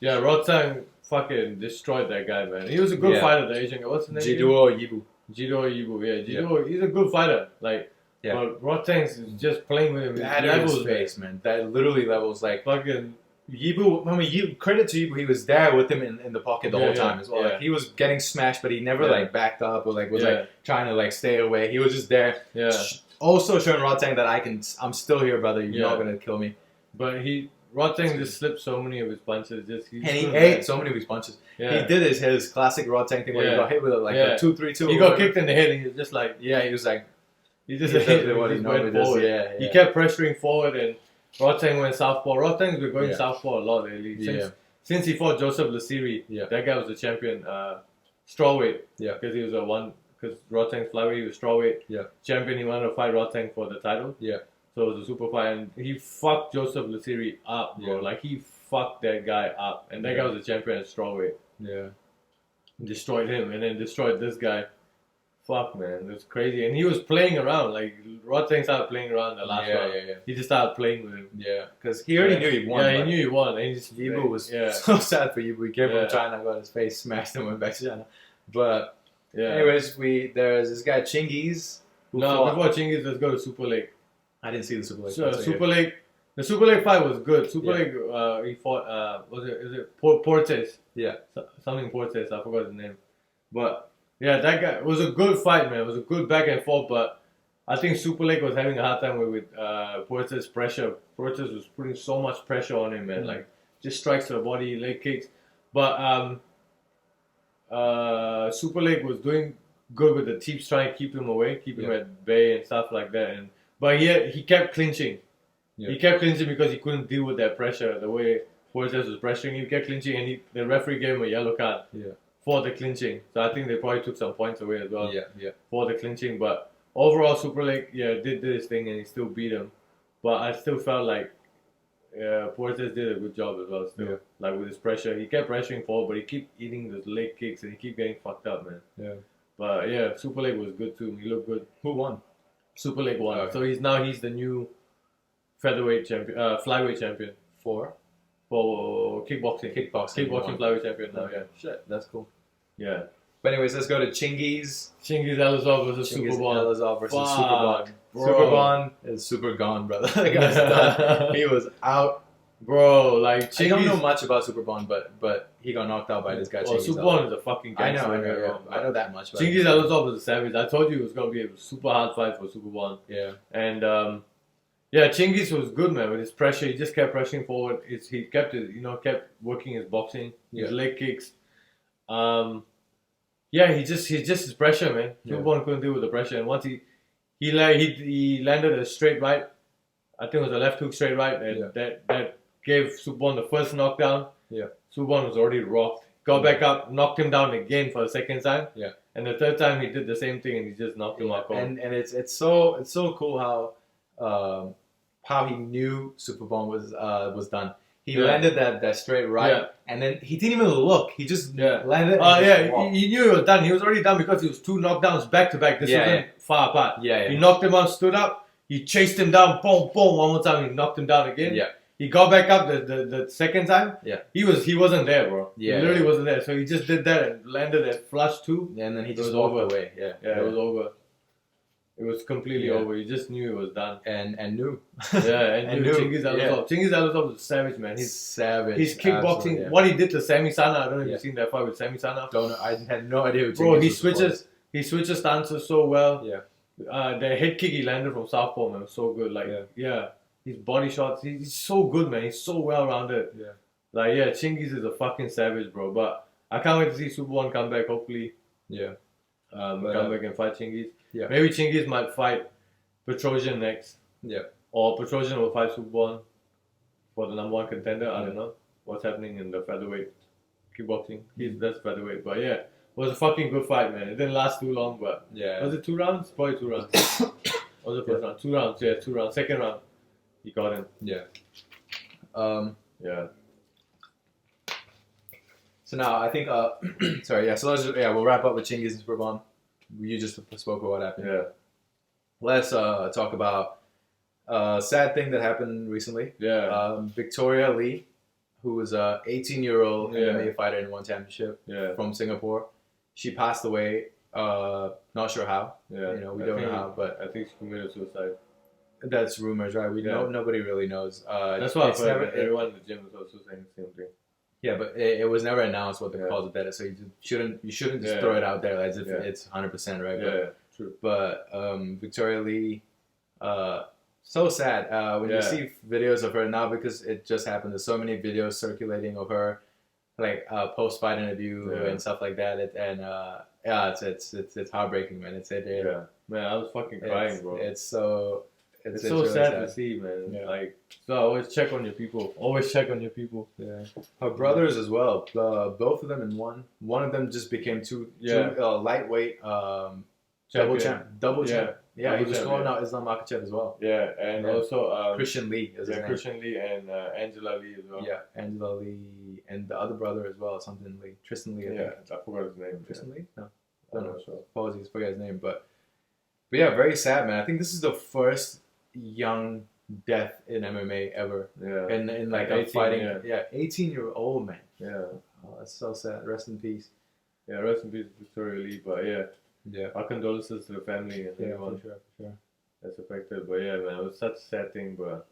[SPEAKER 2] Yeah, Rod Tang fucking destroyed that guy, man. He was a good fighter, the Asian guy. What's his name?
[SPEAKER 1] Jiduo Yibu.
[SPEAKER 2] He's a good fighter. Like, but Rod Tang's just playing with him.
[SPEAKER 1] That levels, face, man. That literally levels, like,
[SPEAKER 2] fucking
[SPEAKER 1] Yibu. I mean, credit to Yibu. He was there with him in the pocket the whole time as well. Like, he was getting smashed, but he never like backed up or like was like trying to like stay away. He was just there. Also showing Rod Tang that I'm still here, brother. You're not gonna kill me.
[SPEAKER 2] But Rod Tang just slipped so many of his punches.
[SPEAKER 1] He ate so many of his punches. He did his classic Rod Tang thing where he got hit with like a 2-3-2.
[SPEAKER 2] He got kicked in the head and he was just like...
[SPEAKER 1] Yeah, he was like...
[SPEAKER 2] He just hit what he normally does. He kept pressuring forward and Rod Tang went southpaw. Rod Tang's been going southpaw a lot lately. Since he fought Joseph Lasiri, that guy was the champion. Strawweight. Because he was because Rod Tang's flyweight, he was strawweight. Champion, he wanted to fight Rod Tang for the title. So it was a super fight, and he fucked Joseph Lasiri up, bro. Like, he fucked that guy up. And that guy was the champion at strawweight. Destroyed him, and then destroyed this guy. Fuck, man. It was crazy. And he was playing around. Like, Rod Tang started playing around the last round. He just started playing with him.
[SPEAKER 1] Because he already knew he won.
[SPEAKER 2] Yeah, he knew he won. And
[SPEAKER 1] Yibu was so sad for Yibu. He came from China, got his face smashed, and went back to China. But, anyways, there's this guy, Chingiz.
[SPEAKER 2] Before Chingiz, let's go to Super League.
[SPEAKER 1] I didn't see the Super League.
[SPEAKER 2] The Super League fight was good. Super League, he fought, is it Portes? Something Portes, I forgot his name. But, that guy, it was a good fight, man. It was a good back and forth, but I think Super League was having a hard time with Portes' pressure. Portes was putting so much pressure on him, man. Like, just strikes to the body, leg kicks. But, Super League was doing good with the Teeps trying to keep him away, keep him at bay and stuff like that. But he kept clinching. He kept clinching because he couldn't deal with that pressure. The way Fortes was pressuring him, he kept clinching, and the referee gave him a yellow card for the clinching. So I think they probably took some points away as well for the clinching. But overall, Super League, did this thing and he still beat him. But I still felt like Fortes did a good job as well. Still, like with his pressure, he kept pressuring forward, but he kept eating those leg kicks and he kept getting fucked up, man.
[SPEAKER 1] Yeah.
[SPEAKER 2] But yeah, Super League was good too. He looked good.
[SPEAKER 1] Who won?
[SPEAKER 2] Super League won. Okay. So he's the new featherweight champion, flyweight champion for kickboxing. Kickboxing flyweight champion now. Yeah.
[SPEAKER 1] Shit, that's cool.
[SPEAKER 2] Yeah.
[SPEAKER 1] But anyways, let's go to Chingiz.
[SPEAKER 2] Chingiz Elazov versus Superbon.
[SPEAKER 1] Elazov versus Superbon. Superbon is super gone, brother. That guy's done. He was out.
[SPEAKER 2] Bro, like Chingiz,
[SPEAKER 1] I don't know much about Superbon, but he got knocked out by this guy.
[SPEAKER 2] Superbon is a fucking gangster.
[SPEAKER 1] I know that much.
[SPEAKER 2] Chingiz Elazov is a savage. I told you it was gonna be a super hard fight for Superbon.
[SPEAKER 1] Yeah.
[SPEAKER 2] And Chingiz was good, man. With his pressure, he just kept pressing forward. He kept working his boxing, his leg kicks. He's just his pressure, man. Superbon couldn't deal with the pressure, and once he landed a straight right. I think it was a left hook straight right, and that gave Superbon the first knockdown. Yeah. Superbon was already rocked. Got back up, knocked him down again for the second time. Yeah. And the third time he did the same thing and he just knocked him out.
[SPEAKER 1] And it's so cool how he knew Superbon was done. He landed that straight right, and then he didn't even look. He just landed.
[SPEAKER 2] He knew it was done. He was already done because he was 2 knockdowns back to back. This wasn't far apart. He knocked him out, stood up. He chased him down, boom, boom, one more time. He knocked him down again. Yeah. He got back up the second time. Yeah. He wasn't there, bro. Yeah. He literally wasn't there. So he just did that and landed that flush too.
[SPEAKER 1] Yeah, and then he just walked away. Yeah.
[SPEAKER 2] It was over. It was completely over. You just knew it was done.
[SPEAKER 1] And knew.
[SPEAKER 2] And knew. Chingiz Elazov. Chingiz Elazov was a savage, man. He's
[SPEAKER 1] savage.
[SPEAKER 2] He's kickboxing. What he did to Sami Sana, I don't know if you've seen that fight with Sami Sana.
[SPEAKER 1] Don't know. I had no idea.
[SPEAKER 2] Bro, he switches stances so well. Yeah. The head kick he landed from southpaw, man, was so good. Like, his body shots, he's so good, man. He's so well rounded. Yeah. Like, Chingiz is a fucking savage, bro. But I can't wait to see Superbon come back. Hopefully, come back and fight Chingiz. Yeah. Maybe Chingiz might fight Petrosian next. Yeah. Or Petrosian will fight Superbon for the number 1 contender. I don't know what's happening in the featherweight kickboxing. That's featherweight, but it was a fucking good fight, man. It didn't last too long, but was it 2 rounds? Probably 2 rounds. What was the first round? 2 rounds. Yeah, 2 rounds. Second round, he got him. Yeah.
[SPEAKER 1] So now I think So we'll wrap up with Chingiz and Superbon. You just spoke about what happened. Yeah. Let's talk about a sad thing that happened recently. Yeah. Victoria Lee, who was a 18-year-old MMA fighter in one championship from Singapore. She passed away. Not sure how. Yeah. We don't know how, but
[SPEAKER 2] I think she committed suicide.
[SPEAKER 1] That's rumors, right? Nobody really knows.
[SPEAKER 2] That's why everyone in the gym was also saying the same thing.
[SPEAKER 1] Yeah, but it was never announced what the cause of death is, so you shouldn't just throw it out there as if it's 100%, right? But, true. But Victoria Lee, so sad when you see videos of her now, because it just happened. There's so many videos circulating of her, like post-fight interview and stuff like that. It's heartbreaking, man.
[SPEAKER 2] Man, I was fucking crying, bro.
[SPEAKER 1] It's so
[SPEAKER 2] really sad to see, man. Yeah. Like, so always check on your people. Always check on your people. Yeah.
[SPEAKER 1] Her brothers as well. Both of them in one. One of them just became two lightweight double champ. Yeah, he was calling out Islam Makhachev as well.
[SPEAKER 2] Yeah, and also
[SPEAKER 1] Christian Lee is his name.
[SPEAKER 2] Christian Lee and Angela Lee as well.
[SPEAKER 1] Yeah, Angela Lee and the other brother as well, something Lee. Tristan Lee, I think.
[SPEAKER 2] I forgot his name.
[SPEAKER 1] Tristan Lee? No. I'm not sure. Apologies, forget his name. But yeah, very sad, man. I think this is the first young death in MMA ever. Yeah. In like a fighting. Yeah, 18-year-old man. Yeah. Oh, that's so sad. Rest in peace.
[SPEAKER 2] Yeah, rest in peace, Victoria Lee. But our condolences to the family and everyone.
[SPEAKER 1] For sure.
[SPEAKER 2] That's affected. But man, it was such a sad thing. But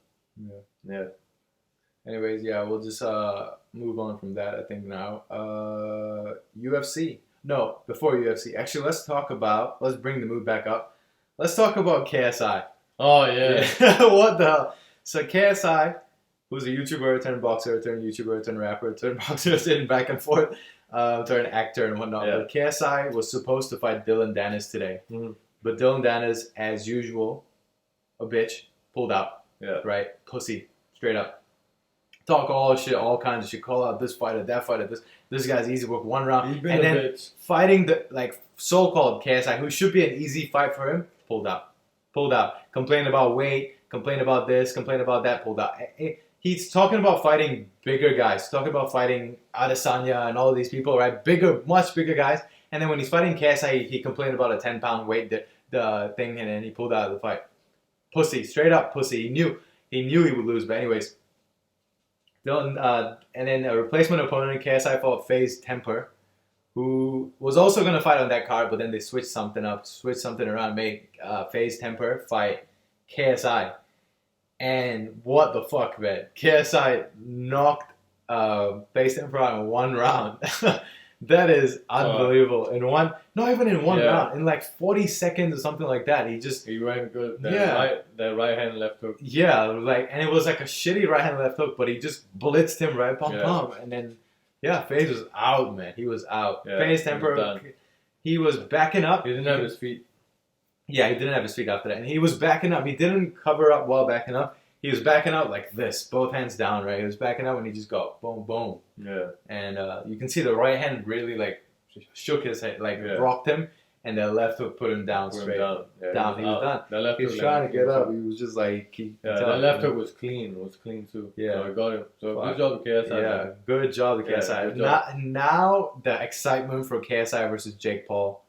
[SPEAKER 1] anyways, we'll just move on from that. I think now UFC. No, before UFC. Actually, let's bring the mood back up. Let's talk about KSI.
[SPEAKER 2] Oh, yeah.
[SPEAKER 1] What the hell? So KSI, who's a YouTuber, turned boxer, turned YouTuber, turned rapper, turned boxer, turned back and forth, turned actor and whatnot. Yeah. But KSI was supposed to fight Dylan Dennis today. Mm-hmm. But Dylan Dennis, as usual, a bitch, pulled out.
[SPEAKER 2] Yeah.
[SPEAKER 1] Right? Pussy. Straight up. Talk all shit, all kinds of shit. Call out this fighter, that fighter. This guy's easy work 1 round.
[SPEAKER 2] He's been
[SPEAKER 1] and
[SPEAKER 2] a
[SPEAKER 1] then
[SPEAKER 2] bitch.
[SPEAKER 1] fighting the like so-called KSI, who should be an easy fight for him, pulled out. Complained about weight, complained about this, complained about that, pulled out. He's talking about fighting bigger guys, talking about fighting Adesanya and all of these people, right? Bigger, much bigger guys. And then when he's fighting KSI, he complained about a 10-pound weight the thing, and then he pulled out of the fight. Pussy, straight up pussy. He knew he would lose, but anyways. And then a replacement opponent in KSI fought FaZe Temperr, who was also going to fight on that card, but then they switched something around, made FaZe Temperr fight KSI. And what the fuck, man? KSI knocked FaZe Temperr out in 1 round. That is unbelievable. Not even in one round, in like 40 seconds or something like that. He
[SPEAKER 2] ran good. That right hand, left hook.
[SPEAKER 1] Yeah, like, and it was like a shitty right hand, left hook, but he just blitzed him right, pum. And then, FaZe was out, man. He was out.
[SPEAKER 2] Yeah,
[SPEAKER 1] FaZe Temperr, he was backing up.
[SPEAKER 2] He didn't have his feet.
[SPEAKER 1] Yeah, he didn't have his feet after that. And he was backing up. He didn't cover up while backing up. He was backing out like this, both hands down, right? He was backing out when he just got boom, boom.
[SPEAKER 2] Yeah.
[SPEAKER 1] And you can see the right hand really like shook his head, like rocked him, and the left hook put him down straight.
[SPEAKER 2] Down. Yeah,
[SPEAKER 1] down. He was done.
[SPEAKER 2] The left
[SPEAKER 1] he was
[SPEAKER 2] hook
[SPEAKER 1] trying to get up. He was just like,
[SPEAKER 2] the left hook was clean. It was clean too.
[SPEAKER 1] Yeah.
[SPEAKER 2] So I got him. So good job to KSI.
[SPEAKER 1] Yeah, good job to KSI. Now the excitement for KSI versus Jake Paul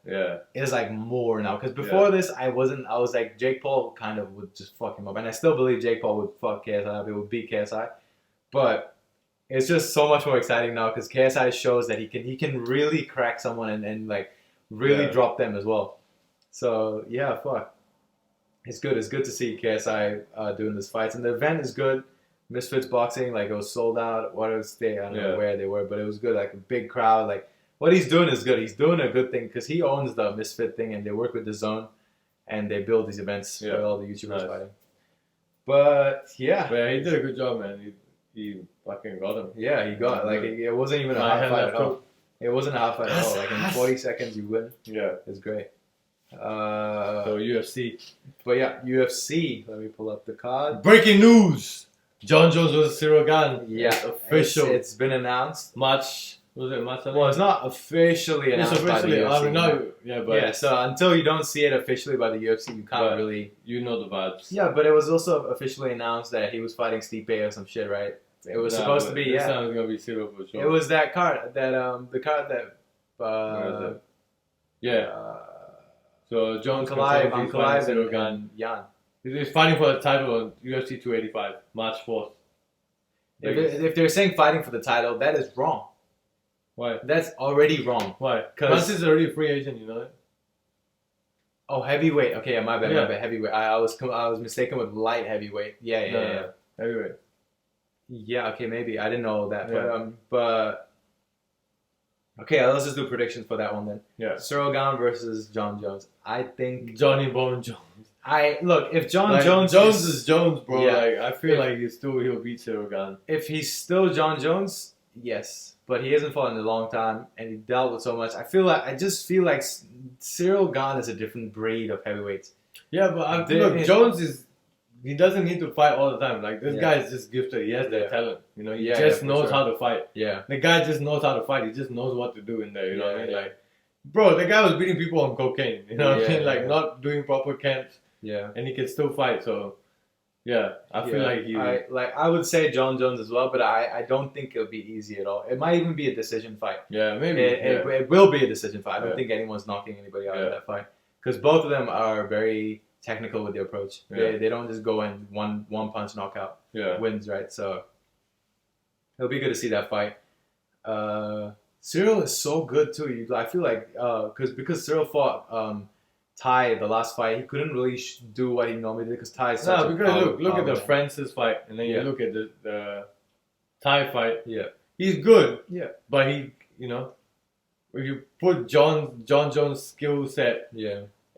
[SPEAKER 1] is like more now. Because before this, I was like, Jake Paul kind of would just fuck him up. And I still believe Jake Paul would fuck KSI up. It would beat KSI. But it's just so much more exciting now because KSI shows that he can really crack someone and like really drop them as well. So fuck. It's good. It's good to see KSI doing these fights, and the event is good. Misfits Boxing, like it was sold out. I don't know where they were, but it was good. Like a big crowd. Like what he's doing is good. He's doing a good thing because he owns the Misfit thing, and they work with the Zone, and they build these events for all the YouTubers fighting. But
[SPEAKER 2] he did a good job, man. He fucking got him.
[SPEAKER 1] Yeah, he got like it wasn't even a hard fight at all. It wasn't a hard fight at all. Like in 40 seconds you win. Yeah, it's great.
[SPEAKER 2] So UFC.
[SPEAKER 1] But UFC. Let me pull up the card.
[SPEAKER 2] Breaking news: Jon Jones versus Ciryl Gane.
[SPEAKER 1] Yeah, official. It's been announced.
[SPEAKER 2] March.
[SPEAKER 1] Well, it's not officially announced.
[SPEAKER 2] It's officially.
[SPEAKER 1] By the UFC. So until you don't see it officially by the UFC, you can't really.
[SPEAKER 2] You know the vibes.
[SPEAKER 1] Yeah, but it was also officially announced that he was fighting Stipe or some shit, right? It was supposed to be.
[SPEAKER 2] This time it's gonna be Ciryl for sure.
[SPEAKER 1] It was that card. The card that.
[SPEAKER 2] So Jones
[SPEAKER 1] Clive
[SPEAKER 2] and
[SPEAKER 1] Jan.
[SPEAKER 2] He's fighting for the title on UFC 285, March 4th.
[SPEAKER 1] If they're saying fighting for the title, that is wrong.
[SPEAKER 2] Why?
[SPEAKER 1] That's already wrong.
[SPEAKER 2] Why? Because is already a free agent, you know that?
[SPEAKER 1] Oh, heavyweight. Okay, my bad. Heavyweight. I was mistaken with light heavyweight. Yeah.
[SPEAKER 2] Heavyweight.
[SPEAKER 1] Yeah. Okay, maybe I didn't know that. But okay, let's just do predictions for that one then.
[SPEAKER 2] Yeah.
[SPEAKER 1] Ciryl Gane versus Jon Jones. I think
[SPEAKER 2] Johnny Bone Jones.
[SPEAKER 1] If Jon Jones
[SPEAKER 2] is Jones, bro. Yeah. Like I feel like he'll beat Ciryl Gane.
[SPEAKER 1] If he's still Jon Jones, yes. But he hasn't fought in a long time, and he dealt with so much. I just feel like Ciryl Gane is a different breed of heavyweights.
[SPEAKER 2] Yeah, but look, Jones he doesn't need to fight all the time. Like this guy is just gifted. He has that talent. You know, he just knows how to fight.
[SPEAKER 1] Yeah,
[SPEAKER 2] the guy just knows how to fight. He just knows what to do in there. You know what I mean? Like, bro, the guy was beating people on cocaine. You know what I mean? Like not doing proper camps.
[SPEAKER 1] Yeah,
[SPEAKER 2] and he can still fight. So. Yeah, I feel like
[SPEAKER 1] I would say Jon Jones as well, but I don't think it'll be easy at all. It might even be a decision fight.
[SPEAKER 2] Yeah, maybe.
[SPEAKER 1] It will be a decision fight. I don't think anyone's knocking anybody out of that fight because both of them are very technical with their approach. Yeah. They don't just go in one punch knockout wins, right? So it'll be good to see that fight. Ciryl is so good too. I feel like because Ciryl fought. Ty, the last fight, he couldn't really do what he normally did because Ty is such
[SPEAKER 2] look at the Francis fight and then you look at the Ty fight.
[SPEAKER 1] Yeah,
[SPEAKER 2] he's good.
[SPEAKER 1] Yeah,
[SPEAKER 2] but he, you know, if you put Jon Jones' skill set,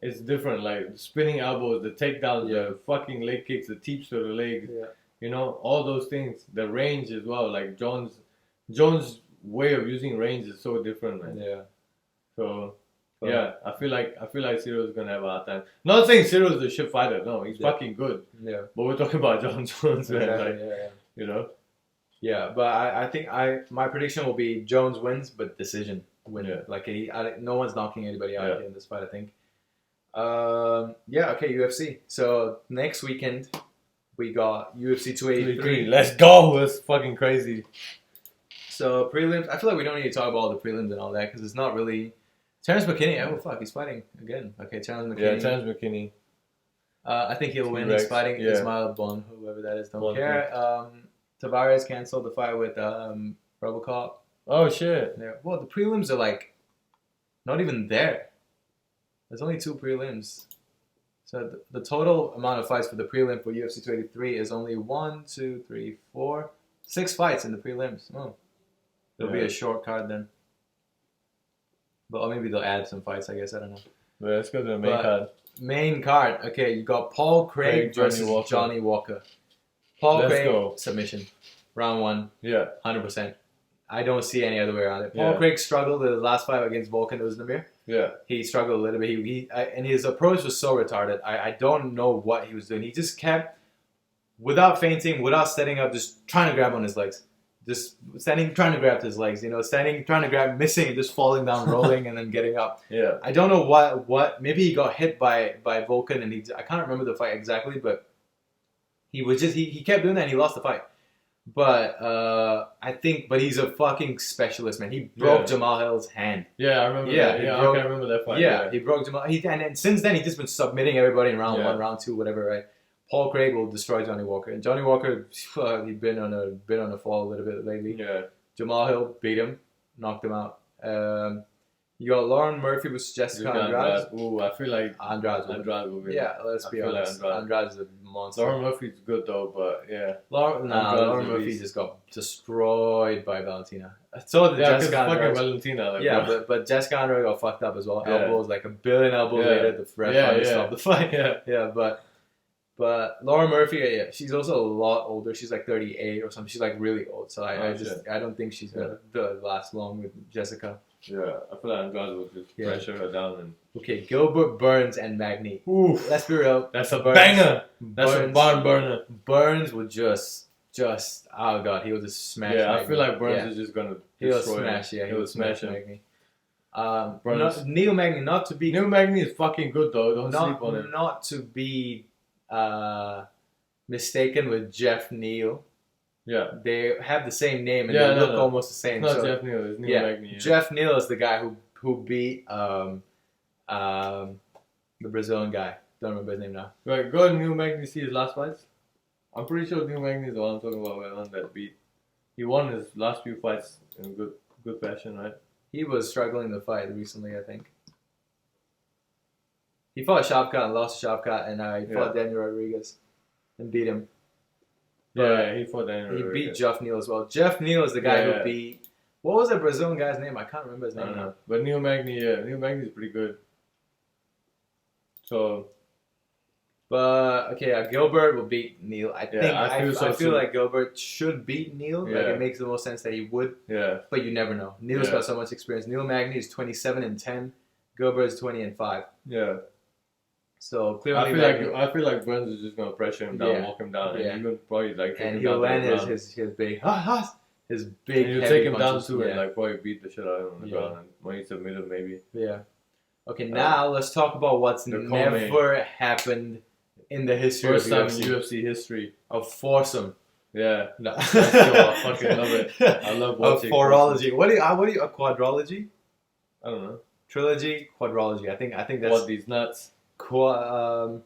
[SPEAKER 2] it's different. Like the spinning elbows, the takedowns, the fucking leg kicks, the teeps to the legs. Yeah, you know, all those things. The range as well. Like Jones' way of using range is so different, man.
[SPEAKER 1] Yeah.
[SPEAKER 2] So.
[SPEAKER 1] But,
[SPEAKER 2] yeah, I feel like Cyryl's gonna have a hard time. Not saying Cyryl's the shit fighter. No, he's fucking good.
[SPEAKER 1] Yeah.
[SPEAKER 2] But we're talking about John Jones, man.
[SPEAKER 1] Exactly,
[SPEAKER 2] Like,
[SPEAKER 1] yeah.
[SPEAKER 2] you know.
[SPEAKER 1] Yeah, but I think my prediction will be Jones wins, but decision win.
[SPEAKER 2] Yeah.
[SPEAKER 1] Like no one's knocking anybody out
[SPEAKER 2] Yeah.
[SPEAKER 1] in this fight, I think. Yeah, okay, UFC. So next weekend we got UFC 283.
[SPEAKER 2] Let's go. That's fucking crazy.
[SPEAKER 1] So prelims. I feel like we don't need to talk about all the prelims and all that because it's not really. Terrence McKinney. Oh fuck, he's fighting again. Okay, Terrence McKinney.
[SPEAKER 2] Yeah, Terrence McKinney.
[SPEAKER 1] I think he'll win.
[SPEAKER 2] T-Rex,
[SPEAKER 1] He's fighting
[SPEAKER 2] yeah.
[SPEAKER 1] Ismail Bon, whoever that is. Don't
[SPEAKER 2] Bon,
[SPEAKER 1] care. Tavares canceled the fight with Robocop.
[SPEAKER 2] Oh shit.
[SPEAKER 1] Yeah. Well, the prelims are like not even there. There's only 2 prelims. So the total amount of fights for the prelim for UFC 283 is only 1, 2, 3, 4, 6 fights in the prelims. Oh, it'll be a short card then. But or maybe they'll add some fights. I guess I don't know.
[SPEAKER 2] Yeah, let's go to the main card.
[SPEAKER 1] Main card. Okay, you got Paul Craig versus Johnny Walker. Paul Craig submission, round 1.
[SPEAKER 2] Yeah,
[SPEAKER 1] 100%. I don't see any other way around it. Paul Craig struggled in the last fight against Volkan Ozdemir.
[SPEAKER 2] Yeah,
[SPEAKER 1] he struggled a little bit. And his approach was so retarded. I don't know what he was doing. He just kept, without fainting, without setting up, just trying to grab on his legs. Just standing, trying to grab his legs. You know, standing, trying to grab, missing, and just falling down, rolling, and then getting up.
[SPEAKER 2] Yeah.
[SPEAKER 1] I don't know what. Maybe he got hit by Volkan, and I can't remember the fight exactly, but he was just he kept doing that, and he lost the fight. But I think, but he's a fucking specialist, man. He broke Jamal Hill's hand.
[SPEAKER 2] Yeah, I remember that. Yeah, I remember that fight.
[SPEAKER 1] Yeah, he broke Jamal. And since then, he's just been submitting everybody in round 1, round 2, whatever, right? Paul Craig will destroy Johnny Walker. And Johnny Walker, he's been on a fall a little bit lately.
[SPEAKER 2] Yeah.
[SPEAKER 1] Jamal Hill beat him, knocked him out. You got Lauren Murphy versus Jessica Andrade.
[SPEAKER 2] Ooh, I feel like
[SPEAKER 1] Andrade
[SPEAKER 2] will win.
[SPEAKER 1] Yeah, let's be honest. Andrade's a monster.
[SPEAKER 2] Lauren Murphy's good though, but yeah.
[SPEAKER 1] Lauren Murphy just got destroyed by Valentina. So did Jessica Andrade.
[SPEAKER 2] Fucking Valentina. Like,
[SPEAKER 1] but Jessica Andrade got fucked up as well. Elbows, like a billion elbows later, the ref finally stopped the fight. But Lauren Murphy, she's also a lot older. She's like 38 or something. She's like really old. So I don't think she's gonna last long with Jessica.
[SPEAKER 2] Yeah, I feel like Andrade will just pressure her down. And
[SPEAKER 1] okay, Gilbert Burns and Magny.
[SPEAKER 2] Oof.
[SPEAKER 1] Let's be real.
[SPEAKER 2] That's a banger. That's a barn burner.
[SPEAKER 1] Burns would just oh god, he will just smash.
[SPEAKER 2] Yeah,
[SPEAKER 1] Magny.
[SPEAKER 2] I feel like Burns is just gonna destroy
[SPEAKER 1] smash.
[SPEAKER 2] him.
[SPEAKER 1] Yeah, he will smash
[SPEAKER 2] Magny.
[SPEAKER 1] Neil Magny, not to be.
[SPEAKER 2] Neil Magny is fucking good though. Don't sleep on him.
[SPEAKER 1] Not to be mistaken with Jeff Neal. Yeah, they have the same name and they look almost the same.
[SPEAKER 2] It's not Jeff Neal, it's Neil Magny. Yeah.
[SPEAKER 1] Jeff Neal is the guy who beat the Brazilian guy. Don't remember his name now.
[SPEAKER 2] Right, go and Neil Magny see his last fights. I'm pretty sure Neil Magny is the one I'm talking about where on that beat. He won his last few fights in good fashion, right?
[SPEAKER 1] He was struggling to fight recently, I think. He fought Shavkat and lost to Shavkat, and he fought Daniel Rodriguez and beat him.
[SPEAKER 2] But he fought Daniel Rodriguez.
[SPEAKER 1] He beat Jeff Neal as well. Jeff Neal is the guy who beat... What was that Brazilian guy's name? I can't remember his name now.
[SPEAKER 2] But Neil Magny, Neil Magny is pretty good. So...
[SPEAKER 1] But, okay, Gilbert will beat Neal. I feel
[SPEAKER 2] too.
[SPEAKER 1] like Gilbert should beat Neal. Like, it makes the most sense that he would.
[SPEAKER 2] Yeah.
[SPEAKER 1] But you never know. Neal's got so much experience. Neil Magny is 27-10. Gilbert is 20-5.
[SPEAKER 2] Yeah.
[SPEAKER 1] So clearly,
[SPEAKER 2] I feel like Burns is just gonna pressure him down, walk him down, and even probably like take him
[SPEAKER 1] he'll
[SPEAKER 2] down
[SPEAKER 1] land his big
[SPEAKER 2] and he'll take him down too, and like probably beat the shit out of him on the ground, and when he submitted maybe.
[SPEAKER 1] Yeah. Okay, now let's talk about what's never happened in the history
[SPEAKER 2] First time
[SPEAKER 1] of UFC.
[SPEAKER 2] in UFC history
[SPEAKER 1] of Foursome.
[SPEAKER 2] Yeah. No. I fucking love it. I love watching.
[SPEAKER 1] A forology. What do you? A quadrology?
[SPEAKER 2] I don't know.
[SPEAKER 1] Trilogy, quadrology. I think that's
[SPEAKER 2] what these nuts.
[SPEAKER 1] Quantum,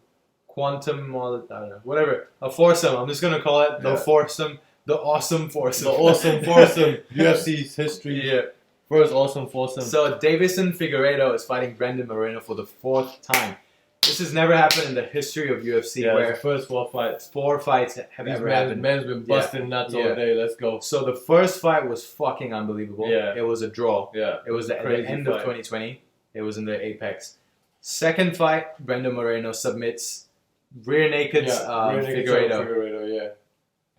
[SPEAKER 1] I don't know, whatever. A foursome. I'm just gonna call it the foursome, the awesome foursome.
[SPEAKER 2] The awesome foursome. UFC's history.
[SPEAKER 1] Yeah.
[SPEAKER 2] First awesome foursome.
[SPEAKER 1] So Davison Figueiredo is fighting Brandon Moreno for the 4th time. This has never happened in the history of UFC.
[SPEAKER 2] Yeah,
[SPEAKER 1] where
[SPEAKER 2] the first 4 fights.
[SPEAKER 1] 4 fights have ever happened.
[SPEAKER 2] Man's been busting nuts all day. Let's go.
[SPEAKER 1] So the first fight was fucking unbelievable.
[SPEAKER 2] Yeah.
[SPEAKER 1] It was a draw.
[SPEAKER 2] Yeah.
[SPEAKER 1] It was at the end of 2020. It was in the Apex. Second fight, Brandon Moreno submits rear naked Figueiredo.
[SPEAKER 2] Yeah.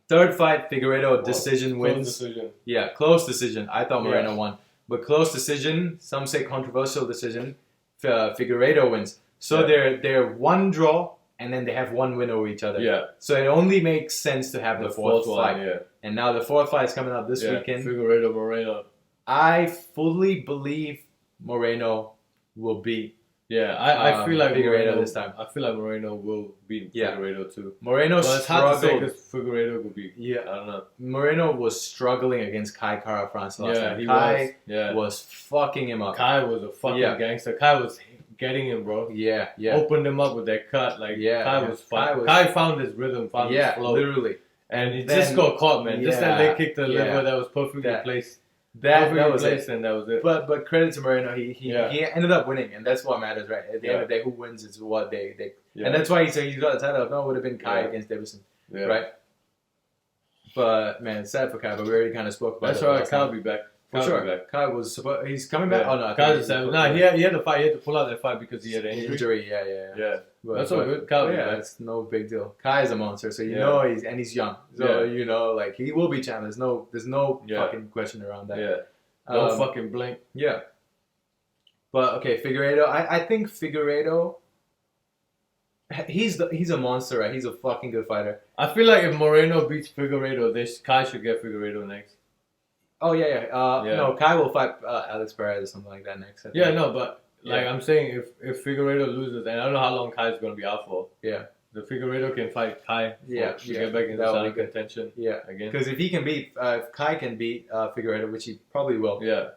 [SPEAKER 1] Third fight, Figueiredo decision wins.
[SPEAKER 2] Close decision.
[SPEAKER 1] Yeah, close decision. I thought Moreno won. But close decision, some say controversial decision. Figueiredo wins. So they're one draw, and then they have one win over each other. Yeah. So it only makes sense to have the fourth fight. One, and now the fourth fight is coming up this weekend.
[SPEAKER 2] Figueiredo Moreno.
[SPEAKER 1] I fully believe Moreno will beat.
[SPEAKER 2] Yeah, I feel like
[SPEAKER 1] Figueiredo this time.
[SPEAKER 2] I feel like Moreno will beat Figueiredo too.
[SPEAKER 1] Moreno struggled.
[SPEAKER 2] It's hard to say because Figueiredo could be.
[SPEAKER 1] Yeah,
[SPEAKER 2] I don't know.
[SPEAKER 1] Moreno was struggling against Kai Kara France last time.
[SPEAKER 2] He
[SPEAKER 1] was fucking him up.
[SPEAKER 2] Kai was a fucking gangster. Kai was getting him, bro.
[SPEAKER 1] Yeah.
[SPEAKER 2] Opened him up with that cut. Like Kai was fun. Kai found his rhythm, found his flow.
[SPEAKER 1] Literally.
[SPEAKER 2] And he just got caught, man. Just that leg kick to the liver that was perfectly placed. That was it. And that was it.
[SPEAKER 1] But credit to Moreno, he ended up winning, and that's what matters, right? At the end of the day, who wins is what they and that's why he said he's got the title. If no, it would have been Kai against Davison, right? But man, it's sad for Kai. But we already kind of spoke about.
[SPEAKER 2] That's right. Kai will be back.
[SPEAKER 1] For sure. Kai was he's coming back. Oh no,
[SPEAKER 2] Kai's he had to fight. He had to pull out that fight because he had an injury.
[SPEAKER 1] Yeah.
[SPEAKER 2] That's all good. Kai,
[SPEAKER 1] it's no big deal. Kai is a monster, so you know he's young, so you know like he will be champ. There's no fucking question around that.
[SPEAKER 2] Yeah, don't fucking blink.
[SPEAKER 1] Yeah, but okay, Figueiredo. I think Figueiredo. He's a monster, right? He's a fucking good fighter.
[SPEAKER 2] I feel like if Moreno beats Figueiredo, Kai should get Figueiredo next.
[SPEAKER 1] Oh yeah. No, Kai will fight Alex Perez or something like that next.
[SPEAKER 2] But. Like I'm saying, if Figueiredo loses, and I don't know how long Kai is going to be out for. Yeah. The Figueiredo can fight Kai. To get back into the contention. Yeah. Again.
[SPEAKER 1] Because if he can beat, if Kai can beat Figueiredo, which he probably will. Yeah.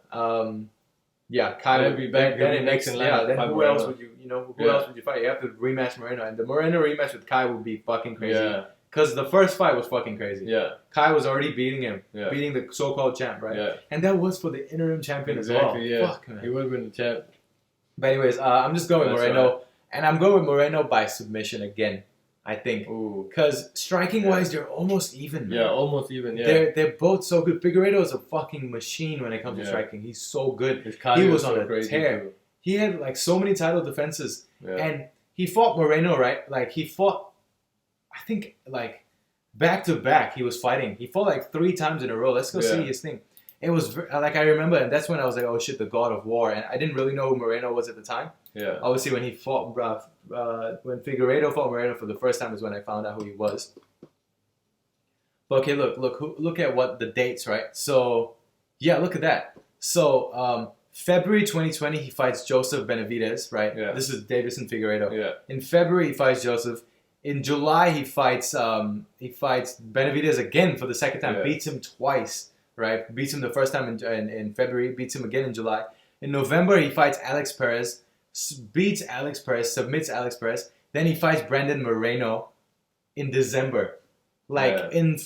[SPEAKER 1] Kai will be back. Then next in line. Then who else would who else would you fight? You have to rematch Moreno, and the Moreno rematch with Kai would be fucking crazy. Yeah. Because the first fight was fucking crazy. Yeah. Kai was already beating him, beating the so-called champ, right? Yeah. And that was for the interim champion as well.
[SPEAKER 2] Yeah.
[SPEAKER 1] Fuck, man.
[SPEAKER 2] He would have been the champ.
[SPEAKER 1] But anyways, I'm just going with Moreno, and I'm going with Moreno by submission again. I think because striking-wise, they're almost even.
[SPEAKER 2] Man. Yeah, almost even. Yeah,
[SPEAKER 1] they're both so good. Figueiredo is a fucking machine when it comes to striking. He's so good. He was on a tear. Too. He had like so many title defenses, and he fought Moreno, right? Like he fought, I think like back to back. He was fighting. He fought like 3 times in a row. Let's go see his thing. It was like I remember, and that's when I was like, "Oh shit, the God of War!" And I didn't really know who Moreno was at the time. Yeah. Obviously, when he fought, when Figueiredo fought Moreno for the first time, is when I found out who he was. But okay, look at what the dates, right? So, yeah, look at that. So, February 2020, he fights Joseph Benavidez, right? Yeah. This is Davison Figueiredo. Yeah. In February, he fights Joseph. In July, he fights Benavidez again for the second time. Beats him twice. Right, beats him the first time in February, beats him again in July. In November, he fights Alex Perez, beats Alex Perez, submits Alex Perez. Then he fights Brandon Moreno in December. Like in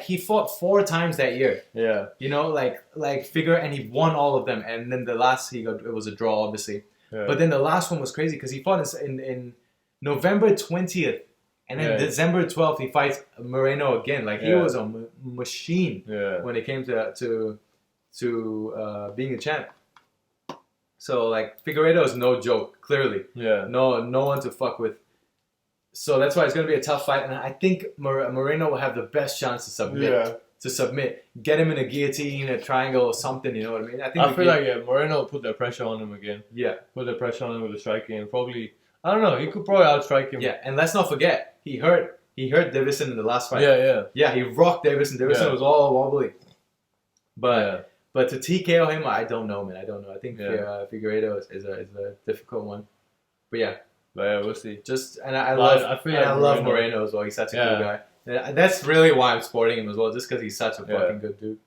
[SPEAKER 1] he fought 4 times that year. Yeah, you know, and he won all of them. And then the last it was a draw, obviously. Yeah. But then the last one was crazy because he fought in November 20th. And then December 12th, he fights Moreno again. Like he was a machine when it came to being a champ. So like Figueiredo is no joke, clearly. Yeah. No one to fuck with. So that's why it's gonna be a tough fight, and I think Moreno will have the best chance to submit. Yeah. To submit, get him in a guillotine, a triangle, or something. You know what I mean?
[SPEAKER 2] I feel like Moreno will put that pressure on him again. Yeah. Put the pressure on him with the striking, and probably. I don't know. He could probably outstrike him.
[SPEAKER 1] Yeah, and let's not forget, he hurt Davison in the last fight. Yeah, he rocked Davison. Davison was all wobbly. But to TKO him, I don't know, man. I don't know. I think Figueiredo is a difficult one. But
[SPEAKER 2] we'll see.
[SPEAKER 1] I love Moreno as well. He's such a good guy. That's really why I'm supporting him as well, just because he's such a fucking good dude.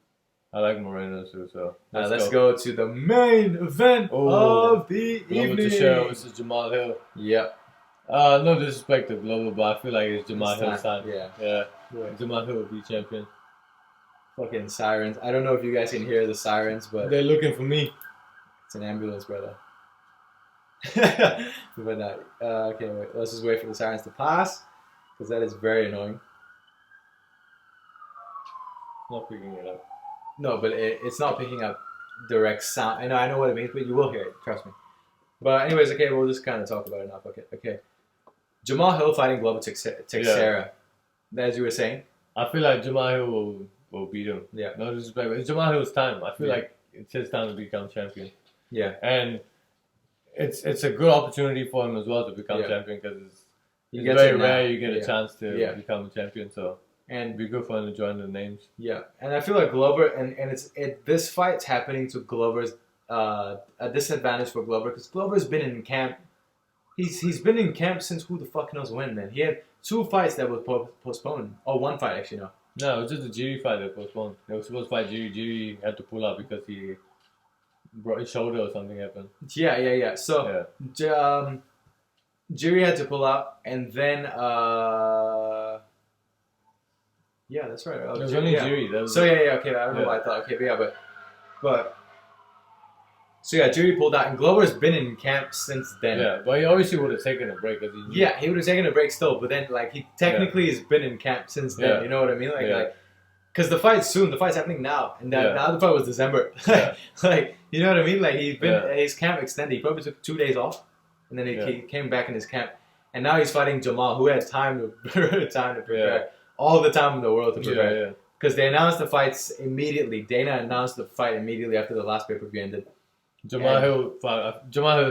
[SPEAKER 2] I like Moreno too, so
[SPEAKER 1] let's go to the main event of the evening.
[SPEAKER 2] This is Jamal Hill.
[SPEAKER 1] Yeah.
[SPEAKER 2] No disrespect to Global, but I feel like it's Jamal Hill's time. Yeah. Jamal Hill will be champion.
[SPEAKER 1] Fucking sirens. I don't know if you guys can hear the sirens, but
[SPEAKER 2] they're looking for me.
[SPEAKER 1] It's an ambulance, brother. But not. Okay, wait. Let's just wait for the sirens to pass, because that is very annoying.
[SPEAKER 2] Not picking it up.
[SPEAKER 1] No, but it's not picking up direct sound. I know what it means, but you will hear it. Trust me. But anyways, okay, we'll just kind of talk about it now. Okay. Jamal Hill fighting Glover Teixeira. As you were saying.
[SPEAKER 2] I feel like Jamal Hill will beat him. Yeah. No disrespect, but it's Jamal Hill's time. I feel like it's his time to become champion. Yeah. And it's a good opportunity for him as well to become champion because it's very rare you get a chance to become a champion. So and it'd be good for him to join the names.
[SPEAKER 1] Yeah, and I feel like Glover and this fight's happening to Glover's a disadvantage for Glover because Glover's been in camp. He's been in camp since who the fuck knows when, man. He had 2 fights that were postponed. Oh, 1 fight actually, no.
[SPEAKER 2] No, it was just the Jiri fight that postponed. They were supposed to fight Jiri. Jiri had to pull out because he broke his shoulder or something happened.
[SPEAKER 1] Yeah. So, Jiri had to pull out, and then yeah, that's right.
[SPEAKER 2] It was only Jiri. That was
[SPEAKER 1] okay. I don't know why I thought. Okay, but yeah, but. So yeah, Jiri pulled out, and Glover's been in camp since then.
[SPEAKER 2] Yeah, but he obviously would have taken a break.
[SPEAKER 1] He would have taken a break still, but then like he technically has been in camp since then. Yeah. You know what I mean? Like, because the fight's soon. The fight's happening now, and the other fight was December. Like, you know what I mean? Like he's been his camp extended. He probably took 2 days off, and then he came back in his camp, and now he's fighting Jamal, who had time to prepare, all the time in the world to prepare. Because they announced the fights immediately. Dana announced the fight immediately after the last pay-per-view ended.
[SPEAKER 2] Jamal Hill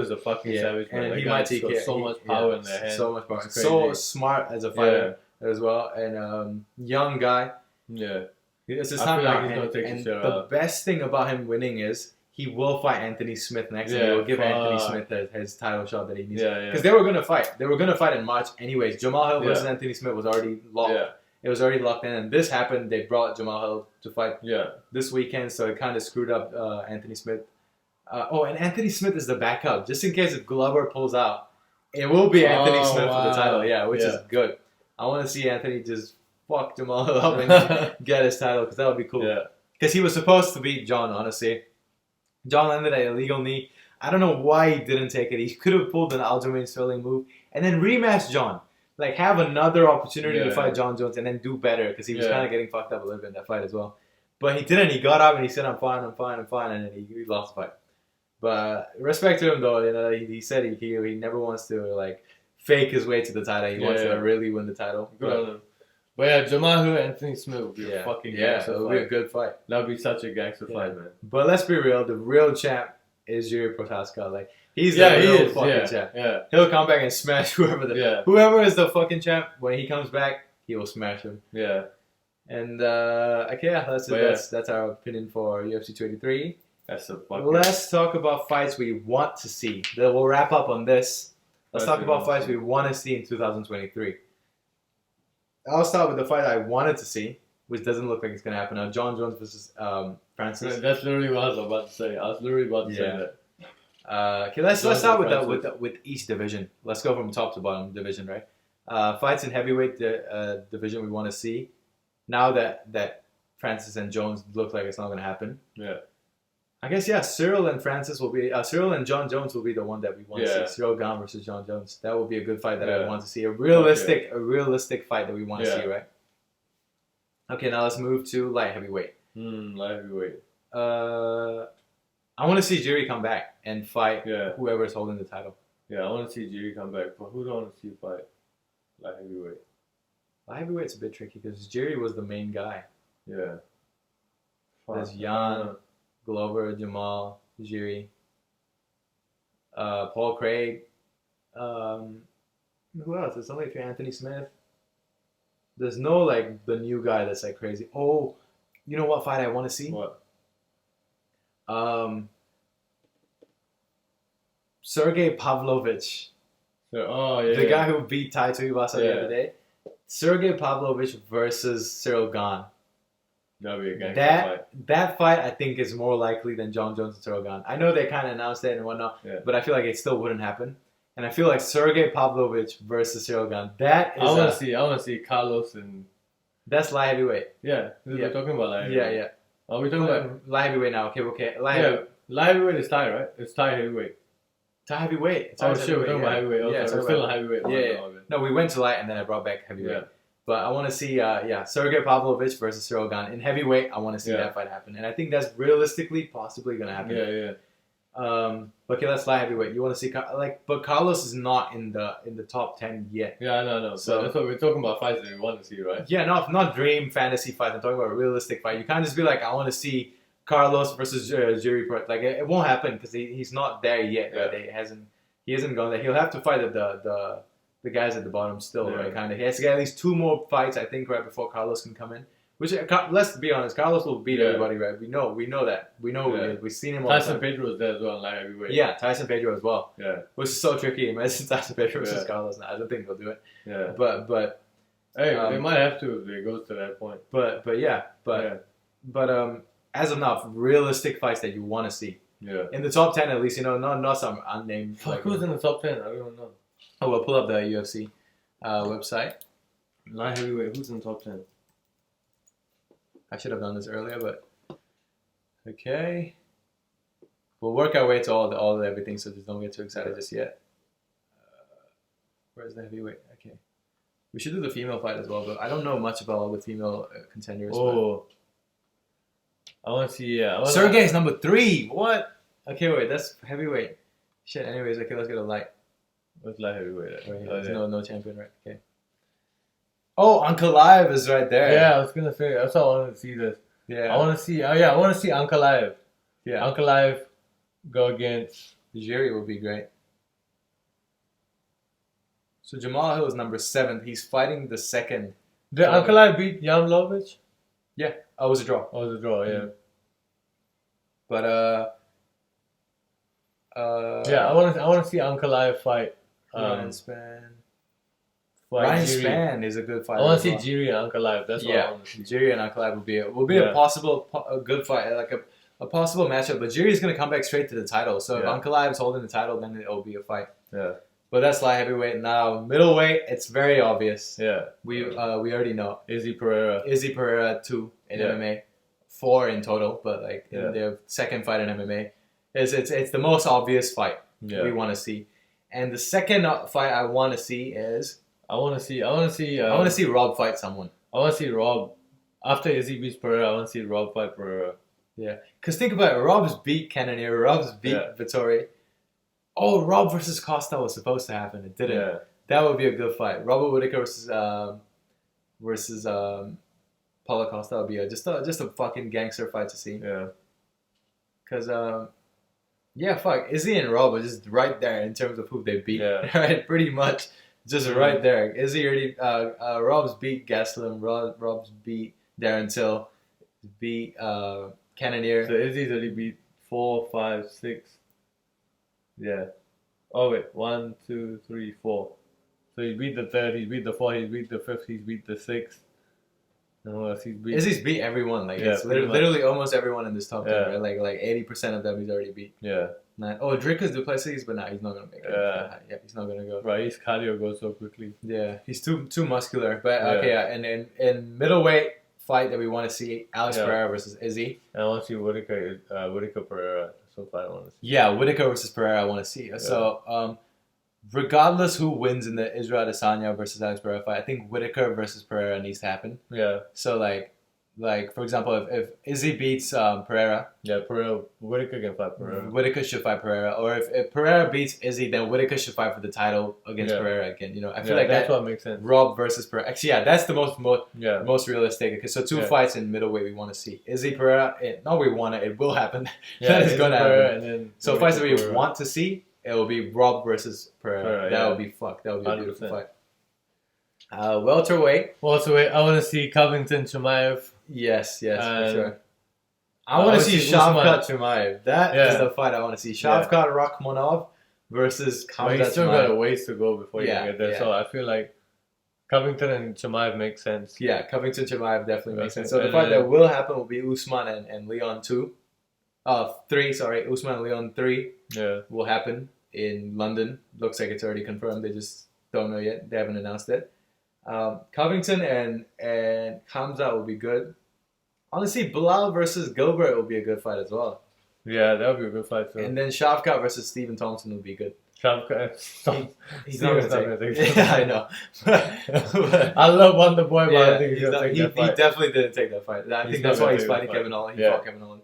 [SPEAKER 2] is a fucking savage, man.
[SPEAKER 1] And he might take
[SPEAKER 2] so much power in their hands.
[SPEAKER 1] So much power. So smart as a fighter as well, and young guy.
[SPEAKER 2] Yeah,
[SPEAKER 1] it's his time now. And the best thing about him winning is he will fight Anthony Smith next, and he will give Anthony Smith his title shot that he needs. Because they were gonna fight. They were gonna fight in March, anyways. Jamal Hill versus Anthony Smith was already locked. Yeah. It was already locked in, and this happened. They brought Jamal Hill to fight this weekend, so it kind of screwed up Anthony Smith. And Anthony Smith is the backup. Just in case if Glover pulls out, it will be Anthony Smith for the title. Which is good. I want to see Anthony just fuck Jamal up and get his title because that would be cool. Because he was supposed to beat John, honestly. John landed an illegal knee. I don't know why he didn't take it. He could have pulled an Aljamain Sterling move and then rematch John. Like, have another opportunity to fight John Jones and then do better because he was kind of getting fucked up a little bit in that fight as well. But he didn't. He got up and he said, I'm fine, and then he lost the fight. But respect to him though, you know, he said he never wants to like fake his way to the title. He wants to really win the title.
[SPEAKER 2] Good on him. But yeah, Jamal Hill and Anthony Smith would be a fucking gangster fight.
[SPEAKER 1] It would be a good fight.
[SPEAKER 2] That would be such a gangster fight, man.
[SPEAKER 1] But let's be real, the real champ is Jiří Procházka. Like he's the real fucking champ. Yeah. He'll come back and smash whoever whoever is the fucking champ. When he comes back, he will smash him. Yeah. And that's our opinion for UFC 283. Let's talk about fights we want to see. Then we'll wrap up on this. Let's talk about fights we want to see in 2023. I'll start with the fight I wanted to see, which doesn't look like it's going to happen now. John Jones versus Francis.
[SPEAKER 2] That's literally what I was about to say. I was literally about to say that.
[SPEAKER 1] Okay, let's start with each division. Let's go from top to bottom division, right? Fights in heavyweight division we want to see. Now that Francis and Jones look like it's not going to happen. Yeah. I guess Ciryl and Francis will be Ciryl and John Jones will be the one that we want to see. Ciryl Gane versus John Jones. That will be a good fight that I want to see. A realistic fight that we want to see, right? Okay, now let's move to light heavyweight.
[SPEAKER 2] Light heavyweight.
[SPEAKER 1] I want to see Jiří come back and fight whoever is holding the title.
[SPEAKER 2] Yeah, I want to see Jiří come back, but who do I want to see fight light heavyweight?
[SPEAKER 1] Light heavyweight's a bit tricky because Jiří was the main guy.
[SPEAKER 2] Yeah.
[SPEAKER 1] There's Jan, Glover, Jamal, Jiří, Paul Craig. Who else? There's only Anthony Smith. There's no like the new guy that's like crazy. Oh, you know what fight I want to see?
[SPEAKER 2] What?
[SPEAKER 1] Sergey Pavlovich.
[SPEAKER 2] The
[SPEAKER 1] guy who beat Tai Tuivasa the other day. Sergey Pavlovich versus Ciryl Gane.
[SPEAKER 2] That'd be a gangster fight.
[SPEAKER 1] That fight I think is more likely than John Jones and Ciryl Gane. I know they kind of announced it and whatnot, but I feel like it still wouldn't happen. And I feel like Sergey Pavlovich versus Ciryl Gane. That is.
[SPEAKER 2] I want to see Carlos and.
[SPEAKER 1] That's light heavyweight.
[SPEAKER 2] Yeah, we're talking about light heavyweight.
[SPEAKER 1] Yeah.
[SPEAKER 2] Are we talking about
[SPEAKER 1] light heavyweight now? Okay.
[SPEAKER 2] Light heavyweight is Thai, right? It's Thai heavyweight.
[SPEAKER 1] Thai heavyweight.
[SPEAKER 2] We're talking about heavyweight. Okay, we're still on heavyweight.
[SPEAKER 1] Yeah. No, we went to light and then I brought back heavyweight. Yeah. But I want to see, Sergey Pavlovich versus Ciryl Gane. In heavyweight, I want to see that fight happen. And I think that's realistically possibly going to happen.
[SPEAKER 2] Yeah.
[SPEAKER 1] Okay, that's light heavyweight. You want to see, but Carlos is not in the top 10 yet.
[SPEAKER 2] Yeah, no. So that's what we're talking about fights that we want to see, right?
[SPEAKER 1] Yeah, not dream fantasy fights. I'm talking about a realistic fight. You can't just be like, I want to see Carlos versus Jiří. Like, it won't happen because he's not there yet. Right? He hasn't. He hasn't gone there. He'll have to fight the guys at the bottom still, right? Kind of. He has to get at least 2 more fights, I think, right before Carlos can come in. Which, let's be honest, Carlos will beat everybody, right? We know that. We know who he is. We've seen him all the time.
[SPEAKER 2] Tyson Pedro was there as well, light heavyweight.
[SPEAKER 1] Yeah, Tyson Pedro as well.
[SPEAKER 2] Yeah.
[SPEAKER 1] Which is so tricky. Imagine Tyson Pedro versus Carlos. Now, I don't think he'll do it.
[SPEAKER 2] Yeah.
[SPEAKER 1] But
[SPEAKER 2] hey, they might have to if it goes to that point.
[SPEAKER 1] But as of now, realistic fights that you want to see.
[SPEAKER 2] Yeah.
[SPEAKER 1] In the top 10 at least, not some unnamed.
[SPEAKER 2] Fuck, who's in the top 10? I don't know.
[SPEAKER 1] Oh, we'll pull up the UFC website.
[SPEAKER 2] Light heavyweight, who's in the top 10?
[SPEAKER 1] I should have done this earlier, but okay. We'll work our way to all the everything, so just don't get too excited just yet. Where's the heavyweight? Okay. We should do the female fight as well, but I don't know much about all the female contenders.
[SPEAKER 2] Oh. I want to see,
[SPEAKER 1] Sergey's number 3. What? Okay, wait, that's heavyweight. Shit, anyways, okay, let's get a light.
[SPEAKER 2] What's light heavyweight?
[SPEAKER 1] Right, there's no champion, right? Okay. Oh, Ankalaev is right there.
[SPEAKER 2] Yeah, I was gonna say. That's why I wanted to see this.
[SPEAKER 1] Yeah.
[SPEAKER 2] I want to see. I want to see Ankalaev.
[SPEAKER 1] Yeah.
[SPEAKER 2] Ankalaev go against
[SPEAKER 1] Ciryl would be great. So Jamal Hill is number 7. He's fighting the second.
[SPEAKER 2] Did Ankalaev beat Yamlovich?
[SPEAKER 1] Yeah. Oh, it was a draw.
[SPEAKER 2] Oh, it was a draw. Yeah.
[SPEAKER 1] But
[SPEAKER 2] yeah, I want to see Ankalaev fight.
[SPEAKER 1] Ryan Spann.
[SPEAKER 2] Fight
[SPEAKER 1] Ryan
[SPEAKER 2] Jiri.
[SPEAKER 1] Spann is a good fighter.
[SPEAKER 2] I want to see Jiri and Ankalaev. That's what I want to see.
[SPEAKER 1] Jiri and Ankalaev will be a possible a good fight, like a possible matchup. But Jiri's gonna come back straight to the title. So if Ankalaev is holding the title, then it'll be a fight.
[SPEAKER 2] Yeah.
[SPEAKER 1] But that's light heavyweight now. Middleweight, it's very obvious.
[SPEAKER 2] Yeah.
[SPEAKER 1] We already know.
[SPEAKER 2] Izzy Pereira
[SPEAKER 1] 2 in MMA, 4 in total, but like in their second fight in MMA, it's the most obvious fight we want to see. And the second fight I want to see is I want to see Rob fight someone.
[SPEAKER 2] I want to see Rob after Izzy beats Pereira. I want to see Rob fight Pereira.
[SPEAKER 1] Yeah, because think about it. Rob's beat Cannonier. Rob's beat Vittori. Oh, Rob versus Costa was supposed to happen. It didn't.
[SPEAKER 2] Yeah.
[SPEAKER 1] That would be a good fight. Robert Whittaker versus Paulo Costa would be just a fucking gangster fight to see.
[SPEAKER 2] Yeah.
[SPEAKER 1] Because fuck, Izzy and Rob are just right there in terms of who they beat.
[SPEAKER 2] Yeah.
[SPEAKER 1] Right, pretty much just right there. Izzy already Rob's beat Gastelum. Rob's beat Darren Till. Beat Cannonier.
[SPEAKER 2] So Izzy's already beat 4, 5, 6. Yeah. Oh wait, 1, 2, 3, 4. So he beat the 3rd, he beat the 4th, he beat the 5th, he beat the 6th. And what else he's beat?
[SPEAKER 1] Izzy's beat everyone. Like it's literally almost everyone in this top 10. Right? Like 80% of them he's already beat.
[SPEAKER 2] Yeah.
[SPEAKER 1] Dricus Duplessis, but he's not gonna make it. Yeah, he's not gonna go.
[SPEAKER 2] Right, his cardio goes so quickly.
[SPEAKER 1] Yeah, he's too muscular. But and in middleweight fight that we want to see, Alex Pereira versus Izzy.
[SPEAKER 2] And I want to see Whittaker Pereira. So fight I want to see.
[SPEAKER 1] Yeah, Whittaker versus Pereira I want to see. Yeah. So regardless who wins in the Israel Adesanya versus Alex Pereira fight, I think Whittaker versus Pereira needs to happen.
[SPEAKER 2] Yeah.
[SPEAKER 1] So like for example, if Izzy beats Pereira,
[SPEAKER 2] Whittaker can fight Pereira.
[SPEAKER 1] Whittaker should fight Pereira, or if Pereira beats Izzy, then Whittaker should fight for the title against Pereira again. I feel like
[SPEAKER 2] that's what makes sense.
[SPEAKER 1] Rob versus Pereira. Actually, that's the most realistic. Okay, so 2 fights in middleweight we want to see. Izzy Pereira, it will happen. That is gonna happen. And then so fights that we want to see, it will be Rob versus Pereira. That would be fucked. That would be a beautiful fight. Welterweight.
[SPEAKER 2] I want to see Covington Chimaev.
[SPEAKER 1] Yes, for sure. I want to see Shavkat Chimaev. That is the fight I want to see. Shavkat Rakhmonov versus Khamzat Chimaev.
[SPEAKER 2] He's still got a ways to go before you get there. So I feel like Covington and Chimaev make sense.
[SPEAKER 1] Yeah, Covington Chimaev definitely makes sense. So the fight that will happen will be Usman and Leon 3. Usman and Leon 3 will happen in London. Looks like it's already confirmed. They just don't know yet. They haven't announced it. Covington and Khamzat will be good. Honestly, Bilal versus Gilbert will be a good fight as well.
[SPEAKER 2] Yeah, that would be a good fight too.
[SPEAKER 1] And then Shavkat versus Stephen Thompson will be good.
[SPEAKER 2] Shavkat,
[SPEAKER 1] he's not going to take. Yeah, I know.
[SPEAKER 2] I love Wonder Boy, but I think
[SPEAKER 1] he definitely didn't take that fight. I think that's why he's fighting Kevin Holland. He fought Kevin Holland.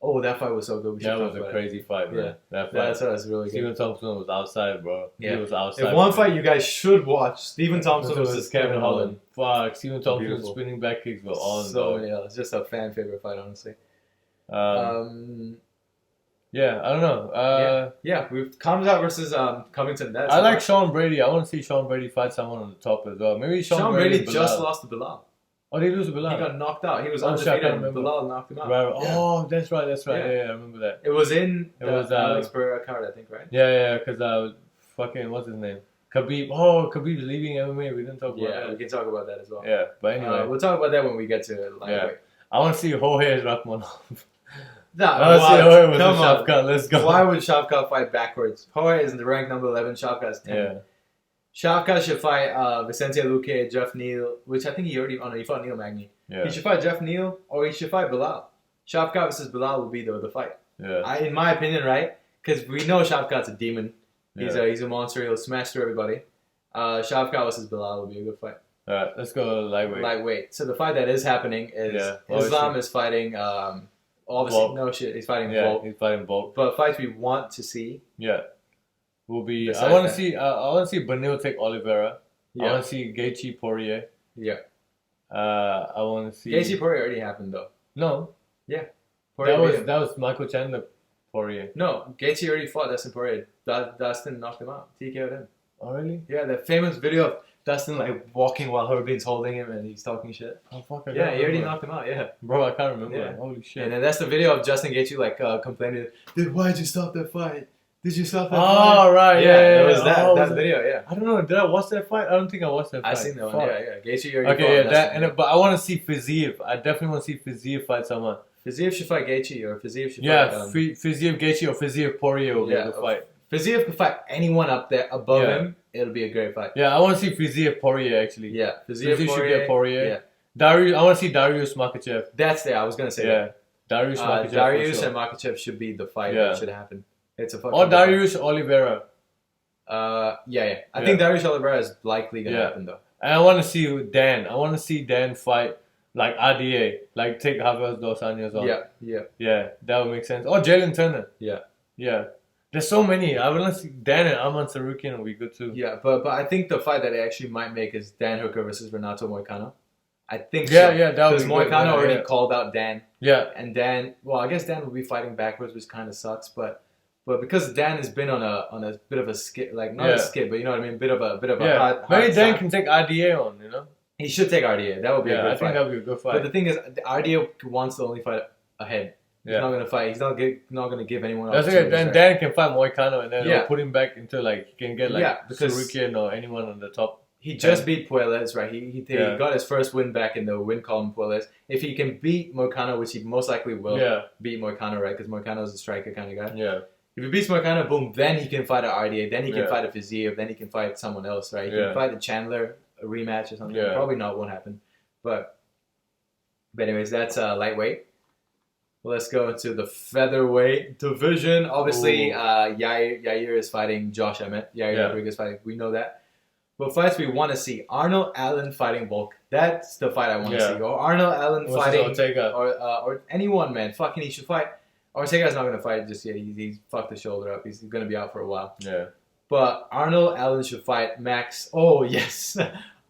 [SPEAKER 1] Oh, that fight was so good.
[SPEAKER 2] That was a crazy fight, man.
[SPEAKER 1] Yeah, that was really good.
[SPEAKER 2] Stephen Thompson was outside, bro. Yeah. He was outside.
[SPEAKER 1] If one fight you guys should watch, Stephen Thompson versus Kevin Holland.
[SPEAKER 2] Fuck, Stephen Thompson's spinning back kicks were on,
[SPEAKER 1] so many. It's just a fan favorite fight, honestly.
[SPEAKER 2] Yeah, I don't know.
[SPEAKER 1] We've Kamzat versus Covington.
[SPEAKER 2] I like Sean Brady. I want to see Sean Brady fight someone on the top as well. Maybe Sean Brady
[SPEAKER 1] just lost to Bilal.
[SPEAKER 2] Oh, did he lose to Bilal?
[SPEAKER 1] He got knocked out. He was undefeated and Bilal knocked him out.
[SPEAKER 2] Right. Oh, that's right. Yeah, I remember that.
[SPEAKER 1] It was in Alex Pereira card, I think, right?
[SPEAKER 2] Yeah, because fucking, what's his name? Khabib. Oh, Khabib's leaving MMA. We didn't talk about that.
[SPEAKER 1] Yeah, we can talk about that as well.
[SPEAKER 2] Yeah, but anyway.
[SPEAKER 1] We'll talk about that when we get to it.
[SPEAKER 2] I want to see Jorge Rahmanov.
[SPEAKER 1] Come
[SPEAKER 2] on. Let's go.
[SPEAKER 1] Why would Shavkat fight backwards? Jorge is ranked number 11. Shavkat's 10.
[SPEAKER 2] Yeah.
[SPEAKER 1] Shavkat should fight Vicente Luque, Jeff Neal, which I think he fought Neil Magny.
[SPEAKER 2] Yeah.
[SPEAKER 1] He should fight Jeff Neal or he should fight Bilal. Shavkat versus Bilal will be the fight.
[SPEAKER 2] Yeah.
[SPEAKER 1] In my opinion, right? Because we know Shavkat's a demon. He's a monster. He'll smash through everybody. Shavkat ver's Bilal will be a good fight.
[SPEAKER 2] Alright, let's go lightweight.
[SPEAKER 1] So the fight that is happening is Islam is fighting. Obviously,
[SPEAKER 2] Volk.
[SPEAKER 1] no shit. He's fighting
[SPEAKER 2] Yeah,
[SPEAKER 1] Volk.
[SPEAKER 2] he's fighting Volk.
[SPEAKER 1] But fights we want to see.
[SPEAKER 2] Yeah. Will be.
[SPEAKER 1] Besides
[SPEAKER 2] I want to see. I want to see Benil take Oliveira.
[SPEAKER 1] Yeah.
[SPEAKER 2] I want to see Gaethje Poirier.
[SPEAKER 1] Yeah.
[SPEAKER 2] I want to see.
[SPEAKER 1] Gaethje Poirier already happened though.
[SPEAKER 2] No.
[SPEAKER 1] Yeah.
[SPEAKER 2] That was Michael Chandler Poirier.
[SPEAKER 1] No, Gaethje already fought Dustin Poirier. Dustin knocked him out. TKO'd him.
[SPEAKER 2] Oh really?
[SPEAKER 1] Yeah, the famous video of Dustin like walking while Herbean's holding him and he's talking shit.
[SPEAKER 2] Oh fuck!
[SPEAKER 1] He already knocked him out. Yeah.
[SPEAKER 2] Bro, I can't remember.
[SPEAKER 1] Yeah.
[SPEAKER 2] Holy shit!
[SPEAKER 1] And then that's the video of Justin Gaethje like complaining. Why'd you stop that fight? Did you stop that fight?
[SPEAKER 2] Oh right, yeah.
[SPEAKER 1] It was that video. Yeah.
[SPEAKER 2] I don't know. Did I watch that fight? I don't think I watched that fight.
[SPEAKER 1] I seen that one. Yeah. Gaethje already fought.
[SPEAKER 2] But I want to see Fiziev. I definitely want to see Fiziev fight someone.
[SPEAKER 1] Fiziev should fight Gaethje or Fiziev should fight.
[SPEAKER 2] Fiziev Gaethje or Fiziev Poirier will be a good fight.
[SPEAKER 1] Fiziev could fight anyone up there above him. It'll be a great fight.
[SPEAKER 2] Yeah, I want to see Fiziev Poirier actually.
[SPEAKER 1] Yeah,
[SPEAKER 2] Fiziev should get Poirier.
[SPEAKER 1] Yeah.
[SPEAKER 2] Darius, I want to see Darius Makhachev.
[SPEAKER 1] That's there. I was gonna say that.
[SPEAKER 2] Darius Makhachev.
[SPEAKER 1] Darius and Makhachev should be the fight that should happen. It's a fucking.
[SPEAKER 2] Or Darius Oliveira.
[SPEAKER 1] I think Darius Oliveira is likely gonna happen though.
[SPEAKER 2] And I want to see Dan. I want to see Dan fight like RDA, like take Javier Dos Anjos on. Yeah, that would make sense. Or Jalen Turner. Yeah. There's so many. I want to see Dan and Arman Tsarukyan will be good too.
[SPEAKER 1] Yeah, but I think the fight that it actually might make is Dan Hooker versus Renato Moicano. I think so.
[SPEAKER 2] Yeah, that would
[SPEAKER 1] be good. Because Moicano already called out Dan.
[SPEAKER 2] Yeah.
[SPEAKER 1] And Dan, well, I guess Dan will be fighting backwards, which kind of sucks. But because Dan has been on a bit of a skid, like not a skid, but you know what I mean, bit of a hard
[SPEAKER 2] maybe Dan can take RDA on, you know.
[SPEAKER 1] He should take RDA. That would be a good fight.
[SPEAKER 2] I think that would be a good fight.
[SPEAKER 1] But the thing is, RDA wants to only fight ahead. He's not gonna fight. He's not gonna give anyone else.
[SPEAKER 2] That's okay. Then Dan can fight Moicano and then they'll put him back into like he can get like Tsarukyan or anyone on the top.
[SPEAKER 1] He just beat Puelles, right? He got his first win back in the win column. Puelles. If he can beat Moicano, which he most likely will, beat Moicano, right? Because Moicano is a striker kind of guy.
[SPEAKER 2] Yeah.
[SPEAKER 1] If he beats Moicano, boom, then he can fight an RDA. Then he can fight a Fiziev. Then he can fight someone else, right? He can fight a Chandler, a rematch or something.
[SPEAKER 2] Yeah.
[SPEAKER 1] Probably not, won't happen. But anyways, that's lightweight. Let's go into the featherweight division. Obviously, Yair is fighting Josh Emmett. Yair Rodriguez fighting. We know that. But fights we want to see. Arnold Allen fighting Volk. That's the fight I want to see. Or Arnold Allen fighting
[SPEAKER 2] Ortega.
[SPEAKER 1] Or anyone, man. Fucking he should fight. Ortega's not going to fight just yet. He's fucked his shoulder up. He's going to be out for a while.
[SPEAKER 2] Yeah.
[SPEAKER 1] But Arnold Allen should fight Max. Oh, yes.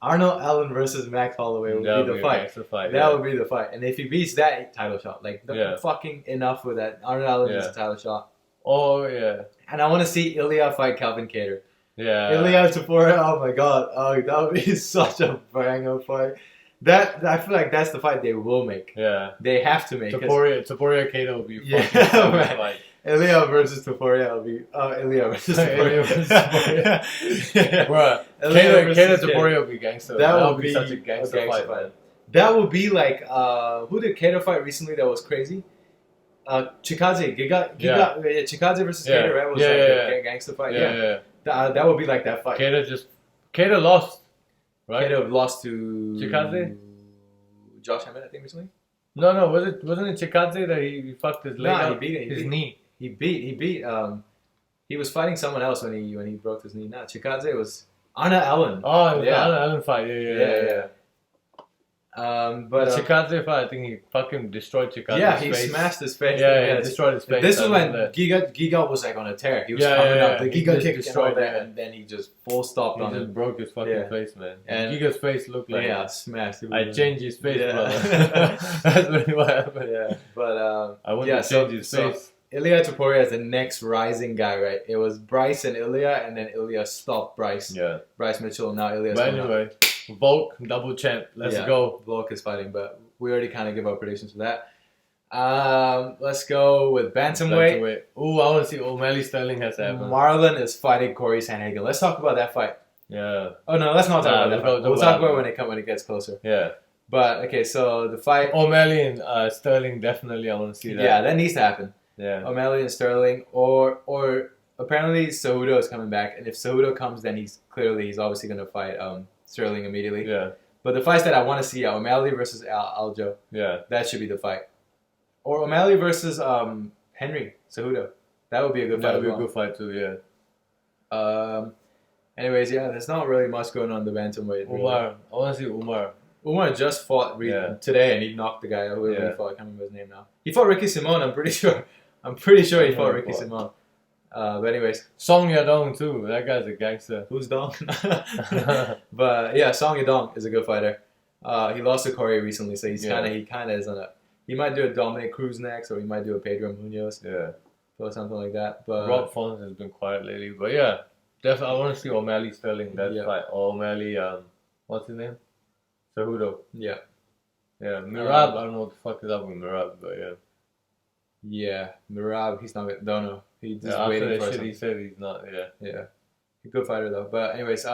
[SPEAKER 1] Arnold Allen versus Max Holloway would be the fight. That would be the fight. And if he beats that, title shot. Like, fucking enough with that. Arnold Allen is a title shot.
[SPEAKER 2] Oh, yeah.
[SPEAKER 1] And I want to see Ilya fight Calvin Kattar.
[SPEAKER 2] Yeah.
[SPEAKER 1] Ilya Topuria, oh my god. Oh, that would be such a banger fight. I feel like that's the fight they will make.
[SPEAKER 2] Yeah.
[SPEAKER 1] They have to make.
[SPEAKER 2] Topuria Kattar will be
[SPEAKER 1] a fight. Ilya versus Topuria will be... Ilya versus Topuria.
[SPEAKER 2] Bro, Kattar Topuria will be gangster.
[SPEAKER 1] That would be
[SPEAKER 2] such a gangster fight.
[SPEAKER 1] That would be like... who did Kattar fight recently that was crazy? Chikaze. Chikaze versus Kattar, right? Was like a gangster fight. Yeah. That would be like that fight.
[SPEAKER 2] Kattar lost. Right?
[SPEAKER 1] Kattar lost to...
[SPEAKER 2] Chikaze?
[SPEAKER 1] Josh Emmett, I think, recently?
[SPEAKER 2] No, wasn't it Chikaze that he fucked his leg out?
[SPEAKER 1] He beat his knee. He beat he was fighting someone else when he broke his knee. Nah, Chikaze was Arnold Allen.
[SPEAKER 2] Oh, it was the Arnold Allen fight. Yeah.
[SPEAKER 1] But
[SPEAKER 2] Chikaze fight, I think he fucking destroyed Chikaze's face.
[SPEAKER 1] Yeah, he smashed his face.
[SPEAKER 2] Yeah, he destroyed his face.
[SPEAKER 1] This was when Giga was like on a tear. He was coming up. The Giga kick destroyed that, and then he just full stopped on him.
[SPEAKER 2] He just broke his fucking face, man.
[SPEAKER 1] And
[SPEAKER 2] Giga's face looked like
[SPEAKER 1] smashed.
[SPEAKER 2] I changed his face, brother. That's really what happened.
[SPEAKER 1] Yeah, but
[SPEAKER 2] I want to change his face.
[SPEAKER 1] Ilya Topuria is the next rising guy, right? It was Bryce and Ilya, and then Ilya stopped Bryce.
[SPEAKER 2] Yeah.
[SPEAKER 1] Bryce Mitchell, now Ilya's
[SPEAKER 2] But
[SPEAKER 1] coming up.
[SPEAKER 2] anyway, Volk, double champ. Let's go.
[SPEAKER 1] Volk is fighting, but we already kind of give our predictions for that. Let's go with bantamweight.
[SPEAKER 2] Ooh, I want to see O'Malley Sterling has happened.
[SPEAKER 1] Marlon is fighting Corey Sandhagen. Let's talk about that fight.
[SPEAKER 2] Yeah.
[SPEAKER 1] Oh no, let's not talk about that fight. We'll talk about it when it gets closer.
[SPEAKER 2] Yeah.
[SPEAKER 1] But okay, so the fight.
[SPEAKER 2] O'Malley and Sterling, definitely I want to see that.
[SPEAKER 1] Yeah, that needs to happen.
[SPEAKER 2] Yeah.
[SPEAKER 1] O'Malley and Sterling, or apparently Cejudo is coming back, and if Cejudo comes, then he's obviously going to fight Sterling immediately.
[SPEAKER 2] Yeah.
[SPEAKER 1] But the fights that I want to see are O'Malley versus Aljo.
[SPEAKER 2] Yeah.
[SPEAKER 1] That should be the fight. Or O'Malley versus Henry Cejudo. That would be a good fight.
[SPEAKER 2] That would be a good fight too. Yeah.
[SPEAKER 1] Anyways, yeah, there's not really much going on in the bantamweight.
[SPEAKER 2] Umar, I want to see Umar.
[SPEAKER 1] Umar just fought today, and he knocked the guy. Whoever he fought, I can't remember his name now. He fought Ricky Simon. I'm pretty sure he fought Ricky Simon. But anyways,
[SPEAKER 2] Song Yadong too. That guy's a gangster.
[SPEAKER 1] Who's Dong? But yeah, Song Yadong is a good fighter. He lost to Corey recently, so he kind of is on a. He might do a Dominic Cruz next, or he might do a Pedro Munoz.
[SPEAKER 2] Yeah.
[SPEAKER 1] Or something like that. But
[SPEAKER 2] Rob Font has been quiet lately, but yeah, definitely I want to see O'Malley Sterling. That fight. O'Malley, what's his name? Cejudo.
[SPEAKER 1] Yeah.
[SPEAKER 2] Yeah. Mirab, I don't know what the fuck is up with Mirab, but yeah.
[SPEAKER 1] Yeah, Mirab, he's not. Don't know. He's just
[SPEAKER 2] after
[SPEAKER 1] waiting
[SPEAKER 2] that
[SPEAKER 1] for
[SPEAKER 2] shit
[SPEAKER 1] something.
[SPEAKER 2] he said he's not. Yeah.
[SPEAKER 1] Yeah. Good fighter though. But anyways,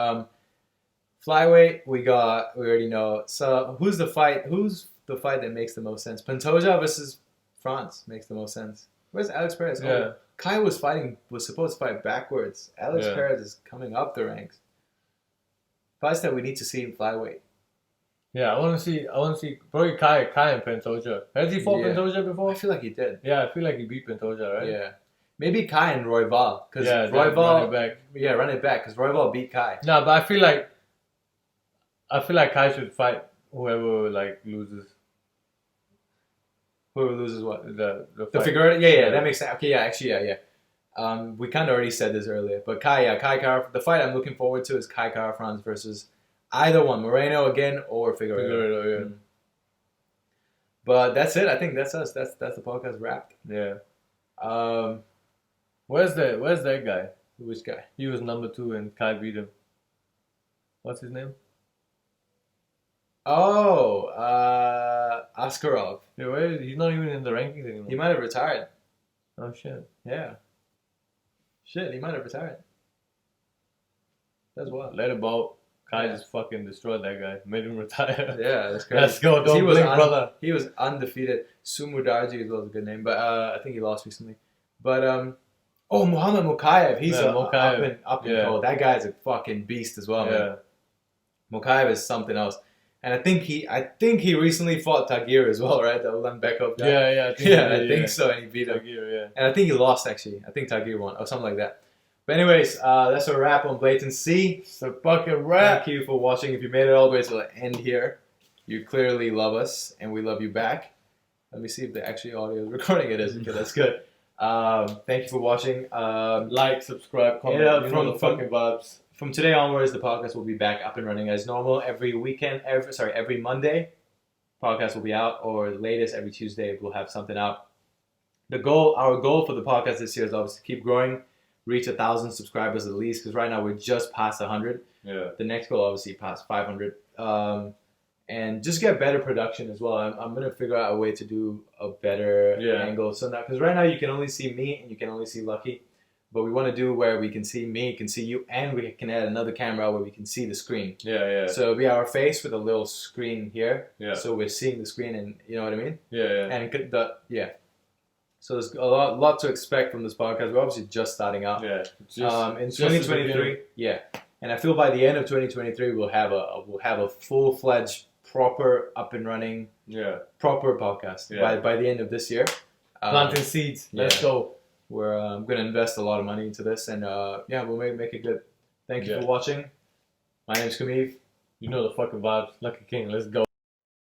[SPEAKER 1] flyweight we already know. So who's the fight that makes the most sense? Pantoja versus France makes the most sense. Where's Alex Perez?
[SPEAKER 2] Yeah.
[SPEAKER 1] Oh, Kai was supposed to fight backwards. Alex Perez is coming up the ranks. Fights that we need to see in flyweight.
[SPEAKER 2] Yeah, I want to see probably Kai and Pantoja. Has he fought Pantoja before?
[SPEAKER 1] I feel like he did.
[SPEAKER 2] Yeah, I feel like he beat Pantoja, right?
[SPEAKER 1] Yeah. Maybe Kai and Royval. Because
[SPEAKER 2] Royval run it back.
[SPEAKER 1] Yeah, run it back because Royval beat Kai.
[SPEAKER 2] No, but I feel like Kai should fight whoever loses.
[SPEAKER 1] Whoever loses what?
[SPEAKER 2] The
[SPEAKER 1] Figueroa? Yeah, that makes sense. Okay, yeah, actually, yeah. We kind of already said this earlier, but Kai Kara. The fight I'm looking forward to is Kai Kara France versus either one, Moreno again or Figueroa.
[SPEAKER 2] Yeah.
[SPEAKER 1] But that's it. I think that's us. That's the podcast wrapped.
[SPEAKER 2] Yeah.
[SPEAKER 1] Where's
[SPEAKER 2] that guy?
[SPEAKER 1] Which guy?
[SPEAKER 2] He was number 2 and Kai beat him. What's his name?
[SPEAKER 1] Oh, Askarov.
[SPEAKER 2] Yeah, where is he? He's not even in the rankings anymore.
[SPEAKER 1] He might have retired.
[SPEAKER 2] Oh shit.
[SPEAKER 1] Yeah. Shit, he might have retired. That's wild.
[SPEAKER 2] Let it boat. Kai just fucking destroyed that guy. Made him retire.
[SPEAKER 1] Yeah, that's crazy.
[SPEAKER 2] Let's go. Don't blink, brother.
[SPEAKER 1] He was undefeated. Sumudarji as well is a good name, but I think he lost recently. But Muhammad Mukayev. He's up and cold. That guy's a fucking beast as well, man. Mukayev is something else. And I think he recently fought Tagir as well, right? The Uzbekov guy.
[SPEAKER 2] Yeah.
[SPEAKER 1] I think so. And he beat him.
[SPEAKER 2] Tagir, yeah.
[SPEAKER 1] And I think he lost actually. I think Tagir won or something like that. But anyways, that's a wrap on Blatancy.
[SPEAKER 2] It's a fucking wrap.
[SPEAKER 1] Thank you for watching. If you made it all the way to the end here, you clearly love us, and we love you back. Let me see if the actual audio is recording. It is. Okay, that's good. Thank you for watching.
[SPEAKER 2] Like, subscribe, comment. From fucking vibes.
[SPEAKER 1] From today onwards, the podcast will be back up and running as normal. Every Monday, podcast will be out, or the latest every Tuesday we'll have something out. Our goal for the podcast this year is obviously to keep growing, reach 1,000 subscribers at least, because right now we're just past 100.
[SPEAKER 2] Yeah.
[SPEAKER 1] The next goal obviously past 500. And just get better production as well. I'm gonna figure out a way to do a better angle. So now, because right now you can only see me and you can only see Lucky. But we want to do where we can see me, can see you, and we can add another camera where we can see the screen.
[SPEAKER 2] Yeah.
[SPEAKER 1] So it'll be our face with a little screen here.
[SPEAKER 2] Yeah.
[SPEAKER 1] So we're seeing the screen, and you know what I mean?
[SPEAKER 2] Yeah.
[SPEAKER 1] And So there's a lot to expect from this podcast. We're obviously just starting out.
[SPEAKER 2] Yeah.
[SPEAKER 1] In 2023. Yeah. And I feel by the end of 2023 we'll have a full-fledged, proper, up and running, proper podcast.
[SPEAKER 2] Yeah.
[SPEAKER 1] By the end of this year.
[SPEAKER 2] Planting seeds. Let's go.
[SPEAKER 1] We're going to invest a lot of money into this, and we'll make it good. Thank you for watching. My name's Kumiv.
[SPEAKER 2] You know the fucking vibes. Lucky Kiing. Let's go.